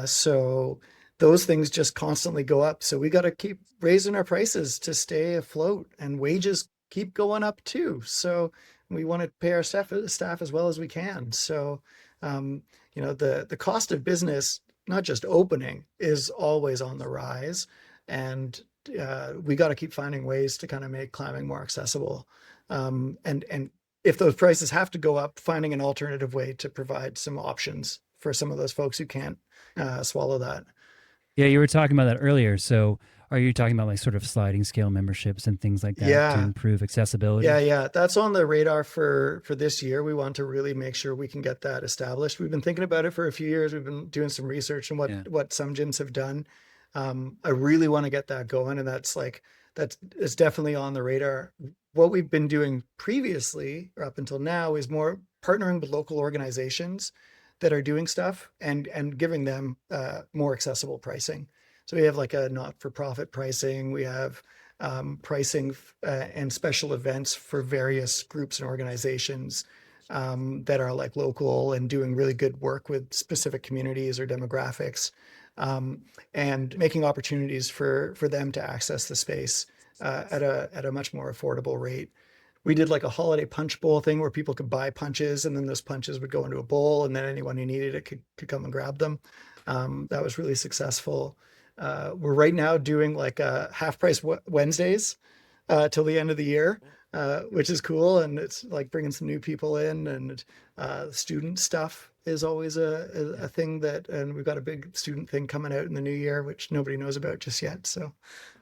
So those things just constantly go up. So we got to keep raising our prices to stay afloat, and wages keep going up too. So we want to pay our staff as well as we can. So, the cost of business, not just opening, is always on the rise. and we got to keep finding ways to kind of make climbing more accessible. And if those prices have to go up, finding an alternative way to provide some options for some of those folks who can't swallow that. Yeah, you were talking about that earlier. So, are you talking about like sort of sliding scale memberships and things like that to Yeah, improve accessibility? yeah. That's on the radar for this year. We want to really make sure we can get that established. We've been thinking about it for a few years. We've been doing some research on Yeah. what some gyms have done. I really want to get that going, and that's it's definitely on the radar. What we've been doing previously or up until now is more partnering with local organizations that are doing stuff and giving them more accessible pricing. So we have like a not-for-profit pricing. We have pricing and special events for various groups and organizations that are like local and doing really good work with specific communities or demographics, and making opportunities for them to access the space at a much more affordable rate. We did like a holiday punch bowl thing where people could buy punches, and then those punches would go into a bowl, and then anyone who needed it could come and grab them. That was really successful. We're right now doing like half price Wednesdays till the end of the year, which is cool. And it's like bringing some new people in, and student stuff is always a thing and we've got a big student thing coming out in the new year, which nobody knows about just yet. So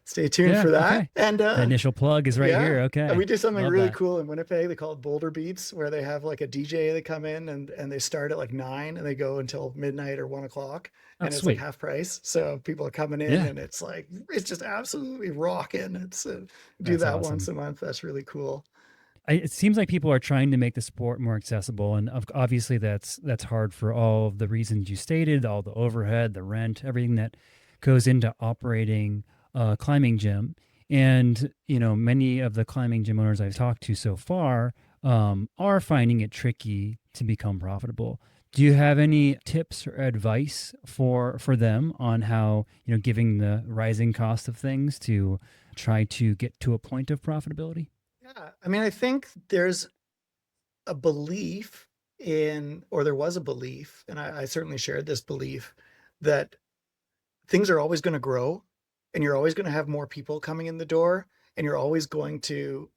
stay tuned Yeah. for that. Okay. And The initial plug is right yeah. here. And Okay. we do something Love really that. cool in Winnipeg. They call it Boulder Beats, where they have like a DJ that come in and they start at like 9 and they go until midnight or 1 o'clock. Oh, And it's like sweet. half price. So people are coming in Yeah. and it's like, it's just absolutely rocking. It's do That's that once awesome. a month. That's really cool. It seems like people are trying to make the sport more accessible, and obviously that's hard for all of the reasons you stated, all the overhead, the rent, everything that goes into operating a climbing gym. And many of the climbing gym owners I've talked to so far are finding it tricky to become profitable. Do you have any tips or advice for them on how, giving the rising cost of things, to try to get to a point of profitability? Yeah. I mean, I think there's a belief or there was a belief, and I certainly shared this belief, that things are always going to grow and you're always going to have more people coming in the door, and you're always going to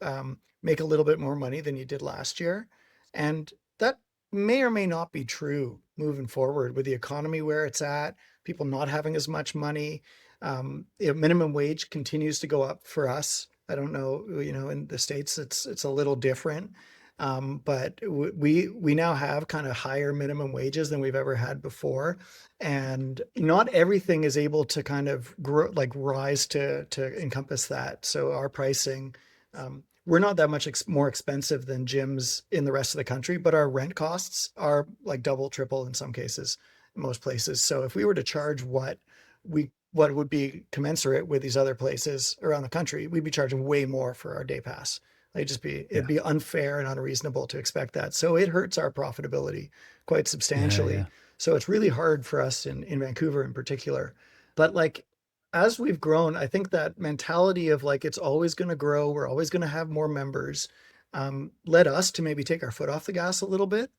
make a little bit more money than you did last year. And that may or may not be true moving forward with the economy where it's at, people not having as much money. Minimum wage continues to go up for us. I don't know, in the States, it's a little different. But we now have kind of higher minimum wages than we've ever had before, and not everything is able to kind of grow, like rise to encompass that. So our pricing, we're not that much more expensive than gyms in the rest of the country, but our rent costs are like double, triple in some cases, in most places. So if we were to charge what would be commensurate with these other places around the country, we'd be charging way more for our day pass. It'd Yeah. be unfair and unreasonable to expect that. So it hurts our profitability quite Yeah. substantially. Yeah. So it's really hard for us in Vancouver in particular. But like, as we've grown, I think that mentality of like, it's always going to grow, we're always going to have more members, led us to maybe take our foot off the gas a little bit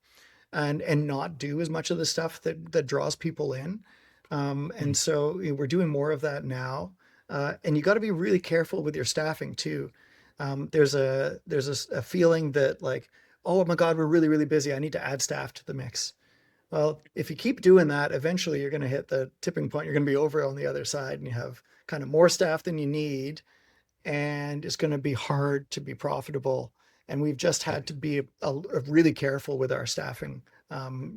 and not do as much of the stuff that draws people in. Mm. And so we're doing more of that now. And you got to be really careful with your staffing too. There's a feeling that like, oh my God, we're really, really busy, I need to add staff to the mix. Well, if you keep doing that, eventually you're going to hit the tipping point. You're going to be over on the other side, and you have kind of more staff than you need, and it's going to be hard to be profitable. And we've just Yeah. had to be really careful with our staffing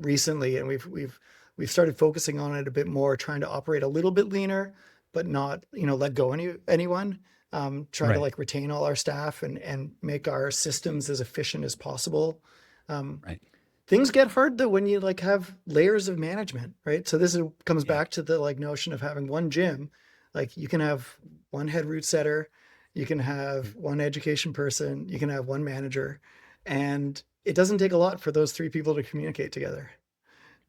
recently, and we've started focusing on it a bit more, trying to operate a little bit leaner, but not let go anyone. Try to Right. like retain all our staff and make our systems as efficient as possible. Um, Right. Things get hard though when you like have layers of management, right? So comes Yeah. back to the like notion of having one gym. Like you can have one head route setter, you can have Mm. one education person, you can have one manager, and it doesn't take a lot for those three people to communicate together.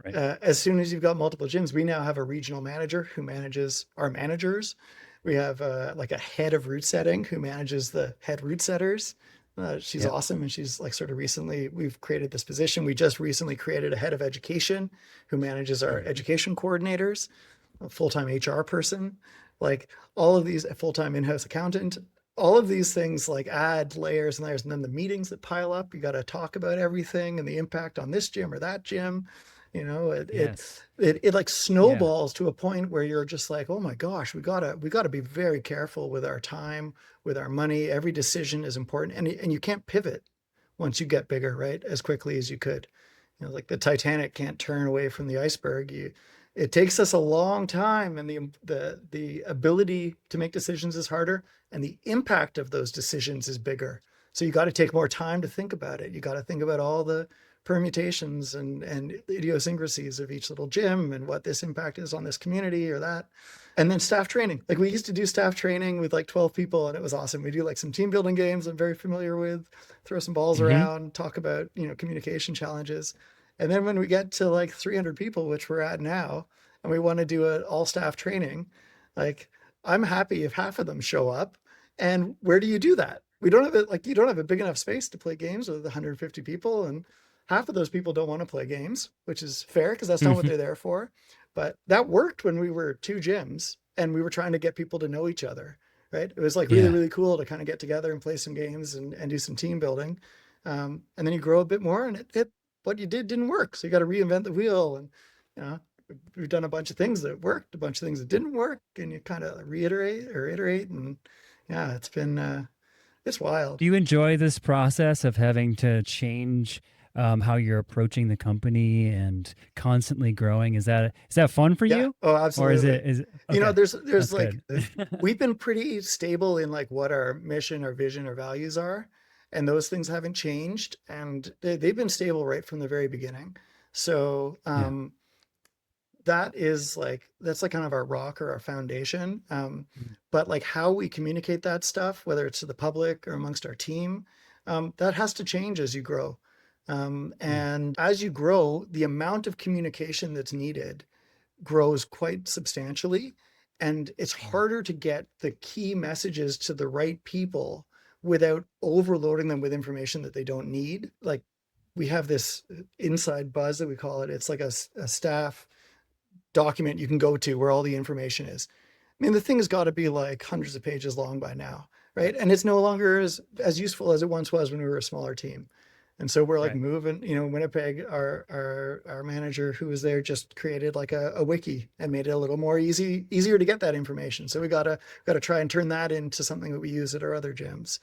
Right. As soon as you've got multiple gyms, we now have a regional manager who manages our managers. We have like a head of route setting who manages the head route setters. She's Yeah. awesome, and she's like sort of recently we've created this position. We just recently created a head of education who manages our Mm. education coordinators, a full-time HR person. like all of these full-time in-house accountant, all of these things like add layers and layers. And then the meetings that pile up, you got to talk about everything and the impact on this gym or that gym. You know, Yes. it like Yeah. snowballs to a point where you're just like, oh my gosh, we gotta be very careful with our time, with our money. Every decision is important, and you can't pivot once you get bigger, right? As quickly as you could. You know, like the Titanic can't turn away from the iceberg. It takes us a long time, and the ability to make decisions is harder, and the impact of those decisions is bigger. So you got to take more time to think about it. You got to think about all the permutations and idiosyncrasies of each little gym and what this impact is on this community or that. And then staff training. Like we used to do staff training with like 12 people and it was awesome. We do like some team building games I'm very familiar with, throw some balls Hmm. around, talk about, communication challenges. And then when we get to like 300 people, which we're at now, and we want to do an all staff training, like I'm happy if half of them show up. And where do you do that? We don't have it, like you don't have a big enough space to play games with 150 people, and half of those people don't want to play games, which is fair because that's not what Hmm. they're there for. But that worked when we were two gyms and we were trying to get people to know each other, right? It was like really, Yeah. really cool to kind of get together and play some games and do some team building. And then you grow a bit more and what you did didn't work. So you got to reinvent the wheel. And, you know, we've done a bunch of things that worked, a bunch of things that didn't work. And you kind of reiterate or iterate. And yeah, it's wild. Do you enjoy this process of having to change how you're approaching the company and constantly growing? Is that fun for Yeah. you, Oh, or is it absolutely. is You know, okay? there's That's like good. we've been pretty stable in like what our mission, our vision, our values are, and those things haven't changed, and they've been stable right from the very beginning. So Yeah. that's like kind of our rock or our foundation. Mm. But like how we communicate that stuff, whether it's to the public or amongst our team, that has to change as you grow. Yeah. And as you grow, the amount of communication that's needed grows quite substantially. And it's Mm. harder to get the key messages to the right people without overloading them with information that they don't need. Like we have this inside buzz that we call it. It's like a staff document you can go to where all the information is. I mean, the thing's got to be like hundreds of pages long by now, right? And it's no longer as useful as it once was when we were a smaller team. And so we're like Right. moving, Winnipeg, our manager who was there just created like a wiki and made it a little more easier to get that information. So we gotta try and turn that into something that we use at our other gyms.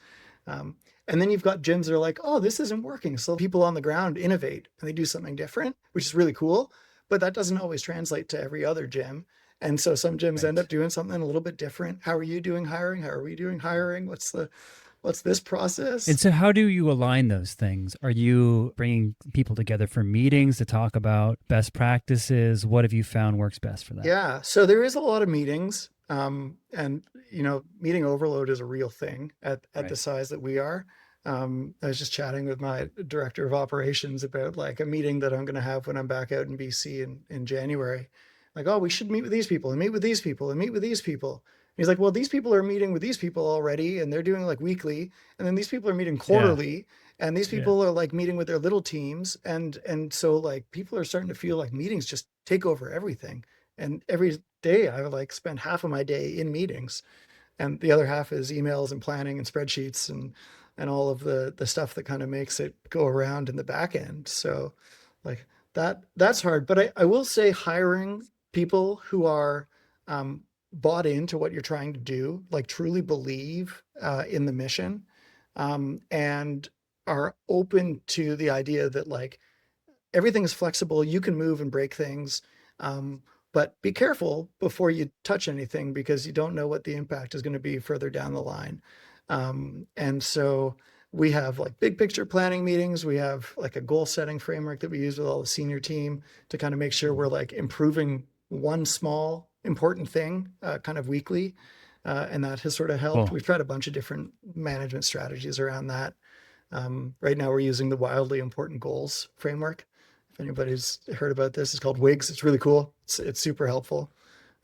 Um, and then you've got gyms that are like, oh, this isn't working. So people on the ground innovate and they do something different, which is really cool. But that doesn't always translate to every other gym. And so some gyms end up Right. doing something a little bit different. How are you doing hiring? How are we doing hiring? What's this And process? so, how do you align those things? Are you bringing people together for meetings to talk about best practices? What have you found works best for that? Yeah, so there is a lot of meetings, and meeting overload is a real thing at the Right. size that we are. I was just chatting with my director of operations about like a meeting that I'm going to have when I'm back out in BC in January. Like, oh, we should meet with these people and meet with these people and meet with these people. He's like, well, these people are meeting with these people already, and they're doing like weekly, and then these people are meeting Yeah. quarterly, and these Yeah. people are like meeting with their little teams, and so like people are starting to feel like meetings just take over everything. And every day I would like spend half of my day in meetings and the other half is emails and planning and spreadsheets and all of the stuff that kind of makes it go around in the back end. So like that's hard. But I will say hiring people who are bought into what you're trying to do, like truly believe in the mission, and are open to the idea that like everything is flexible. You can move and break things. Um, but be careful before you touch anything because you don't know what the impact is going to be further down the line. And so we have like big picture planning meetings. We have like a goal setting framework that we use with all the senior team to kind of make sure we're Mhm. like improving one small important thing kind of weekly. And that has sort of helped. Cool. We've tried a bunch of different management strategies around that. Right now, we're using the wildly important goals framework. If anybody's heard about this, it's called WIGS. It's really cool. It's super helpful.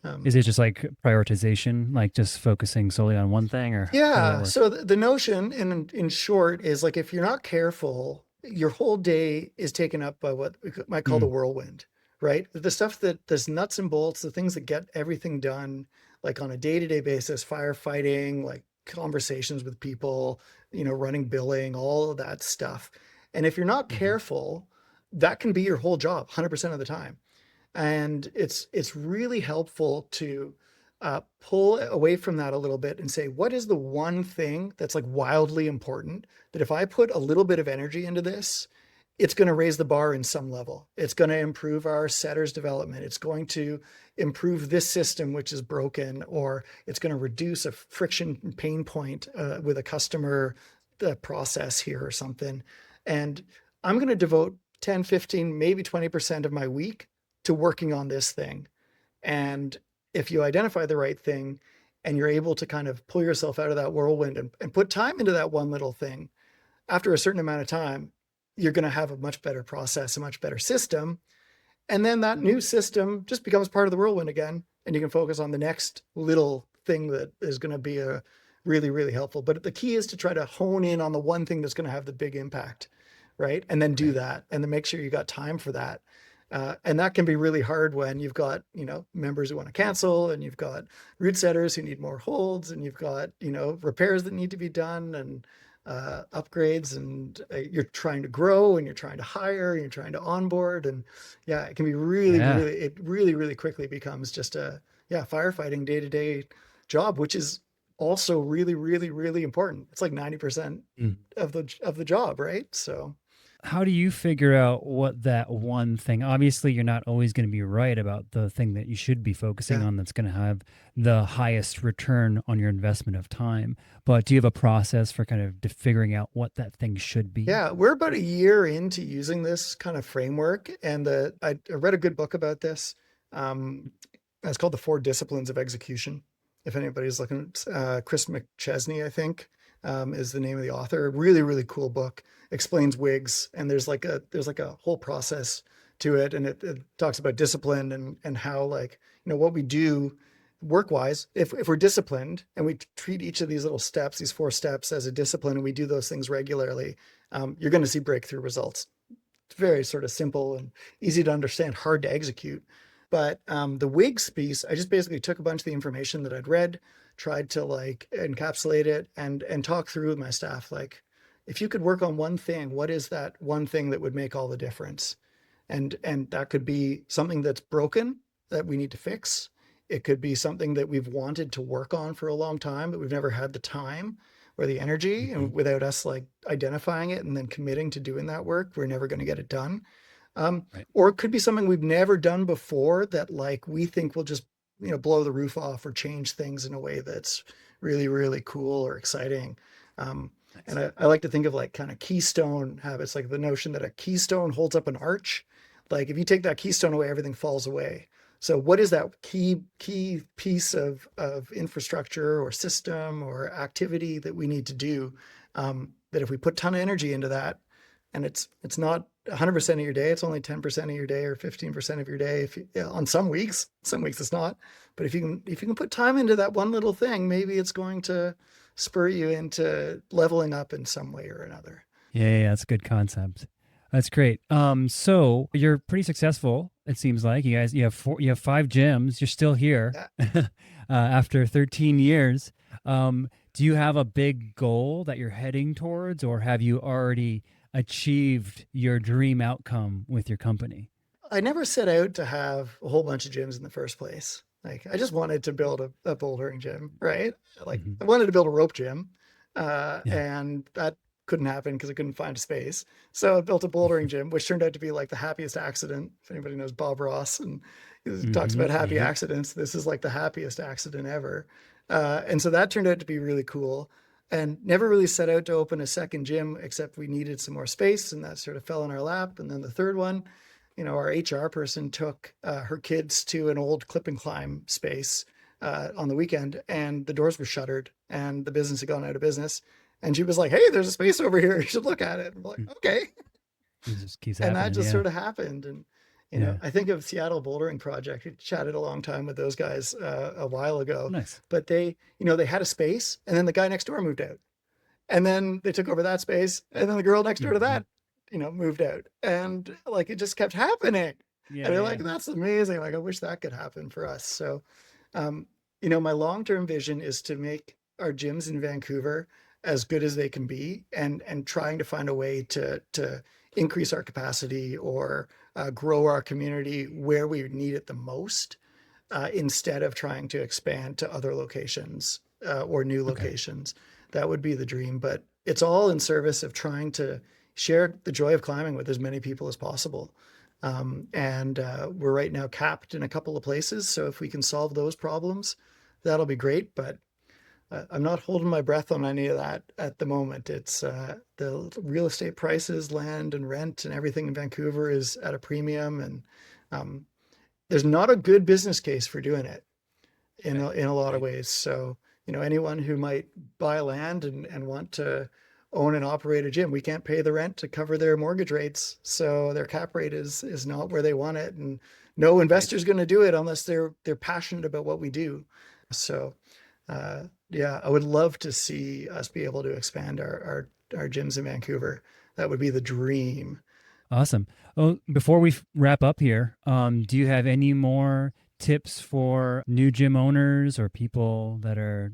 Is Um, it just like prioritization, like just focusing solely on one thing, or how does that yeah. work? So the notion, in short, is like if you're not careful, your whole day is taken up by what we might call the Mm. whirlwind, right? The stuff that there's nuts and bolts, the things that get everything done, like on a day-to-day basis, firefighting, like conversations with people, running billing, all of that stuff. And if you're not Hmm. careful, that can be your whole job 100% of the time. And it's really helpful to pull away from that a little bit and say, what is the one thing that's like wildly important that if I put a little bit of energy into this, it's going to raise the bar in some level. It's going to improve our setters development. It's going to improve this system, which is broken, or it's going to reduce a friction pain point with a customer process here or something. And I'm going to devote 10, 15, maybe 20% of my week to working on this thing. And if you identify the right thing and you're able to kind of pull yourself out of that whirlwind and put time into that one little thing, after a certain amount of time, you're going to have a much better process, a much better system. And then that new system just becomes part of the whirlwind again. And you can focus on the next little thing that is going to be a really, really helpful. But the key is to try to hone in on the one thing that's going to have the big impact, right? And then do Right. that, and then make sure you got time for that. And that can be really hard when you've got, members who want to cancel, and you've got route setters who need more holds, and you've got, repairs that need to be done, and upgrades, and you're trying to grow, and you're trying to hire, and you're trying to onboard. And yeah, it can be really, Yeah. really, it really, really quickly becomes just a, yeah, firefighting day-to-day job, which is also really, really, really important. It's like 90% Mm. of the job, right? So How do you figure out what that one thing? Obviously, you're not always going to be right about the thing that you should be focusing yeah. on that's going to have the highest return on your investment of time. But do you have a process for kind of figuring out what that thing should be? Yeah, we're about a year into using this kind of framework, and I read a good book about this. Um, it's called The Four Disciplines of Execution. If anybody's looking, Chris McChesney, I think, is the name of the author. Really, really cool book. Explains wigs, and there's like a whole process to it, and it talks about discipline and how, like, what we do work wise, if we're disciplined and we treat each of these little steps, these four steps, as a discipline, and we do those things regularly, you're going to see breakthrough results. It's very sort of simple and easy to understand, hard to execute. But the wigs piece, I just basically took a bunch of the information that I'd read, tried to like encapsulate it, and talk through with my staff, like, if you could work on one thing, what is that one thing that would make all the difference? And that could be something that's broken that we need to fix. It could be something that we've wanted to work on for a long time, but we've never had the time or the energy. Hmm. And without us like identifying it and then committing to doing that work, we're never going to get it done. Right. Or it could be something we've never done before that like we think will just, blow the roof off or change things in a way that's really, really cool or exciting. And Nice. I like to think of like kind of keystone habits, like the notion that a keystone holds up an arch. Like if you take that keystone away, everything falls away. So what is that key piece of infrastructure or system or activity that we need to do, that if we put a ton of energy into that, and it's not 100% of your day, it's only 10% of your day or 15% of your day. If you, yeah, on some weeks it's not, but if you can put time into that one little thing, maybe it's going to spur you into leveling up in some way or another. Yeah, that's a good concept. That's great. So you're pretty successful. It seems like you have 5 gyms. You're still here Yeah. after 13 years. Do you have a big goal that you're heading towards, or have you already achieved your dream outcome with your company? I never set out to have a whole bunch of gyms in the first place. Like I just wanted to build a bouldering gym, right? Like Hmm. I wanted to build a rope gym, Yeah. and that couldn't happen because I couldn't find a space. So I built a bouldering gym, which turned out to be like the happiest accident. If anybody knows Bob Ross and he talks Hmm. about happy Hmm. accidents, this is like the happiest accident ever. And so that turned out to be really cool. And never really set out to open a second gym, except we needed some more space, and that sort of fell in our lap. And then the third one, our HR person took her kids to an old clip and climb space on the weekend, and the doors were shuttered, and the business had gone out of business. And she was like, "Hey, there's a space over here. You should look at it." And I'm like, "Okay." It just keeps And that happening. just Yeah. sort of happened. And Yeah. I think of Seattle Bouldering Project. I chatted a long time with those guys a while Oh, ago, nice. but they had a space, and then the guy next door moved out, and then they took over that space, and then the girl next door to Hmm. that, moved out, and like it just kept happening. Yeah. And Yeah. you're like, Yeah. that's amazing. Like I wish that could happen for us. So, um, my long-term vision is to make our gyms in Vancouver as good as they can be, and trying to find a way to increase our capacity or grow our community where we need it the most, instead of trying to expand to other locations or new Okay. locations. That would be the dream, but it's all in service of trying to share the joy of climbing with as many people as possible. And we're right now capped in a couple of places. So if we can solve those problems, that'll be great. But I'm not holding my breath on any of that at the moment. It's the real estate prices, land and rent, and everything in Vancouver is at a premium, and um, there's not a good business case for doing it Right. in a lot of Right. ways. So, anyone who might buy land and want to own and operate a gym, we can't pay the rent to cover their mortgage rates. So their cap rate is not where they want it. And no Right. investor's going to do it unless they're passionate about what we do. So, yeah, I would love to see us be able to expand our gyms in Vancouver. That would be the dream. Awesome. Oh, before we wrap up here, do you have any more tips for new gym owners or people that are,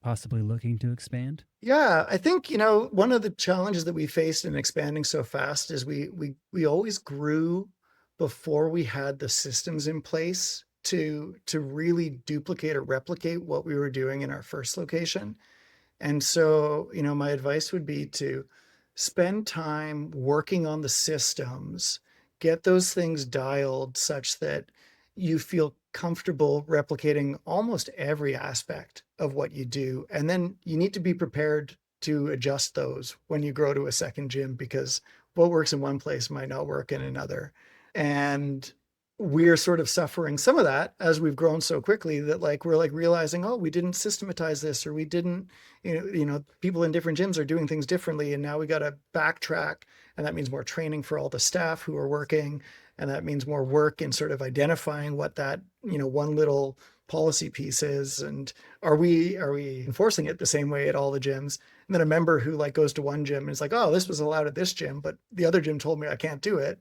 possibly looking to expand? Yeah, I think, one of the challenges that we faced in expanding so fast is we always grew before we had the systems in place to really duplicate or replicate what we were doing in our first location. And so, my advice would be to spend time working on the systems, get those things dialed such that you feel comfortable replicating almost every aspect of what you do. And then you need to be prepared to adjust those when you grow to a second gym, because what works in one place might not work in another. And we're sort of suffering some of that as we've grown so quickly that we're realizing, oh, we didn't systematize this, or we didn't, people in different gyms are doing things differently, and now we got to backtrack, and that means more training for all the staff who are working, and that means more work in sort of identifying what that one little policy piece is, and are we enforcing it the same way at all the gyms. And then a member who goes to one gym and is like, oh, this was allowed at this gym, but the other gym told me I can't do it.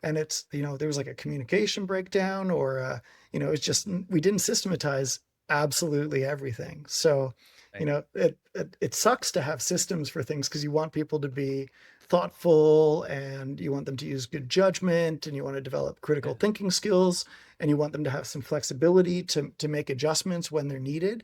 And it's, there was a communication breakdown, or it's just we didn't systematize absolutely everything. So Right. it sucks to have systems for things, because you want people to be thoughtful, and you want them to use good judgment, and you want to develop critical Yeah. thinking skills, and you want them to have some flexibility to make adjustments when they're needed.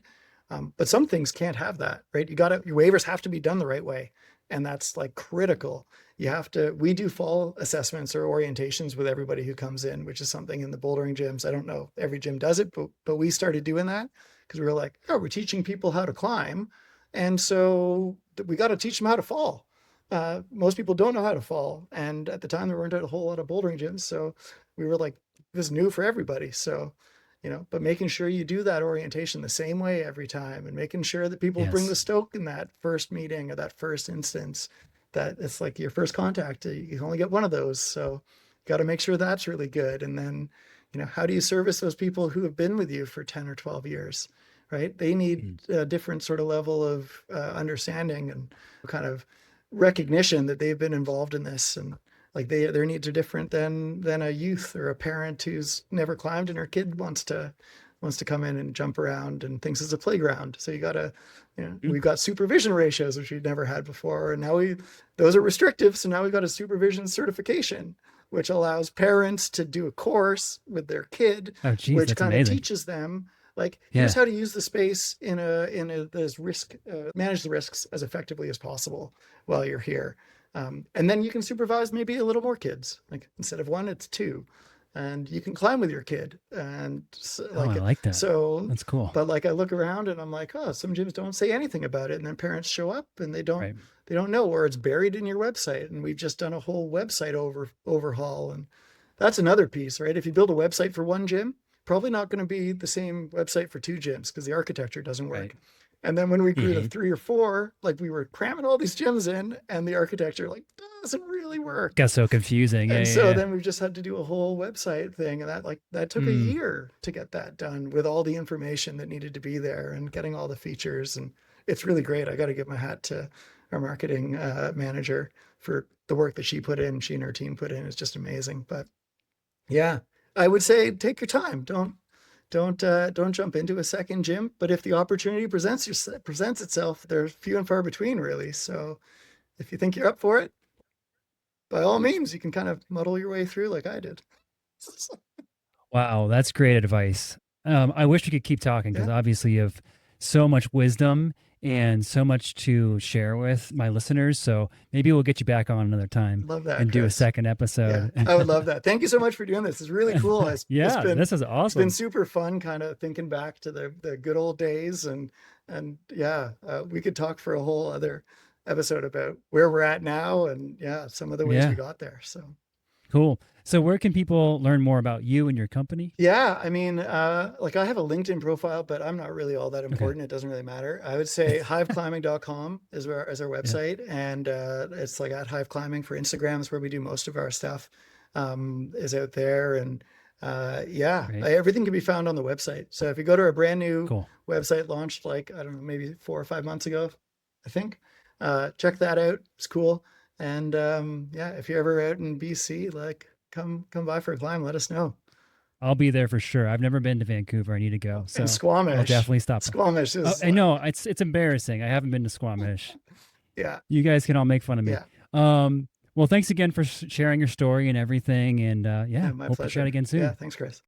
But some things can't have that, right? Your waivers have to be done the right way. And that's critical. We do fall assessments or orientations with everybody who comes in, which is something in the bouldering gyms. I don't know if every gym does it, but we started doing that because we were like, oh, we're teaching people how to climb. And so we got to teach them how to fall. Most people don't know how to fall. And at the time, there weren't a whole lot of bouldering gyms. So we were like, this is new for everybody. So, but making sure you do that orientation the same way every time, and making sure that people bring the Yes. stoke in that first meeting or that first instance, that it's like your first contact. You can only get one of those. So got to make sure that's really good. And then, how do you service those people who have been with you for 10 or 12 years, right? They need Mm. a different sort of level of understanding and kind of recognition that they've been involved in this, and their needs are different than a youth or a parent who's never climbed and her kid wants to come in and jump around and thinks it's a playground. So you gotta, Mm. we've got supervision ratios, which we've never had before, and now those are restrictive. So now we've got a supervision certification, which allows parents to do a course with their kid, Oh, geez, which that's kind of amazing. teaches them here's Yeah. how to use the space this risk, manage the risks as effectively as possible while you're here. And then you can supervise maybe a little more kids. Instead of one, it's two, and you can climb with your kid. And Oh, I like that. so, That's cool. but I look around and I'm like, oh, some gyms don't say anything about it, and then parents show up and Right. they don't know, or it's buried in your website. And we've just done a whole website overhaul, and that's another piece, right? If you build a website for one gym, probably not going to be the same website for two gyms because the architecture doesn't Right. work. And then when we grew to Hmm. three or four, we were cramming all these gyms in, and the architecture doesn't really work. Got so confusing. Yeah. And Yeah. so Yeah. then we just had to do a whole website thing, and that took a Mm. year to get that done with all the information that needed to be there and getting all the features. And it's really great. I got to give my hat to our marketing manager for the work that she put in. She and her team put in. It's just amazing. But yeah, I would say take your time. don't jump into a second gym. But if the opportunity presents itself, they're few and far between, really. So if you think you're up for it, by all means, you can kind of muddle your way through like I did. Wow, that's great advice. I wish we could keep talking because Yeah, obviously you have so much wisdom and so much to share with my listeners. So maybe we'll get you back on another time love that, and do a Chris. second Yeah, episode. I would love that. Thank you so much for doing this. It's really cool. Yeah, this is It's been awesome. super fun, kind of thinking back to the good old days, and yeah, we could talk for a whole other episode about where we're at now, and yeah, some of the ways we Yeah, got there. So cool. So where can people learn more about you and your company? yeah, I mean, like I have a LinkedIn profile, but I'm not really all that Okay. important. It doesn't really matter. I would say hiveclimbing.com is our Yeah, website, and it's like at Hive Climbing for Instagram is where we do most of our stuff. Is out there, and yeah, great. everything can be found on the website. So if you go to a brand new Cool. website launched like I don't know, maybe 4 or 5 months ago, I think, check that out. It's cool. And yeah, if you're ever out in BC, like come by for a climb, let us know. I'll be there for sure. I've never been to Vancouver. I need to go. And So I'll Squamish. definitely stop. Squamish Oh, is I like, know it's embarrassing. I haven't been to Squamish. yeah, You guys can all make fun of me. yeah, Well, thanks again for sharing your story and everything. And yeah, yeah, my hope to chat pleasure. again Yeah, soon. thanks, Chris.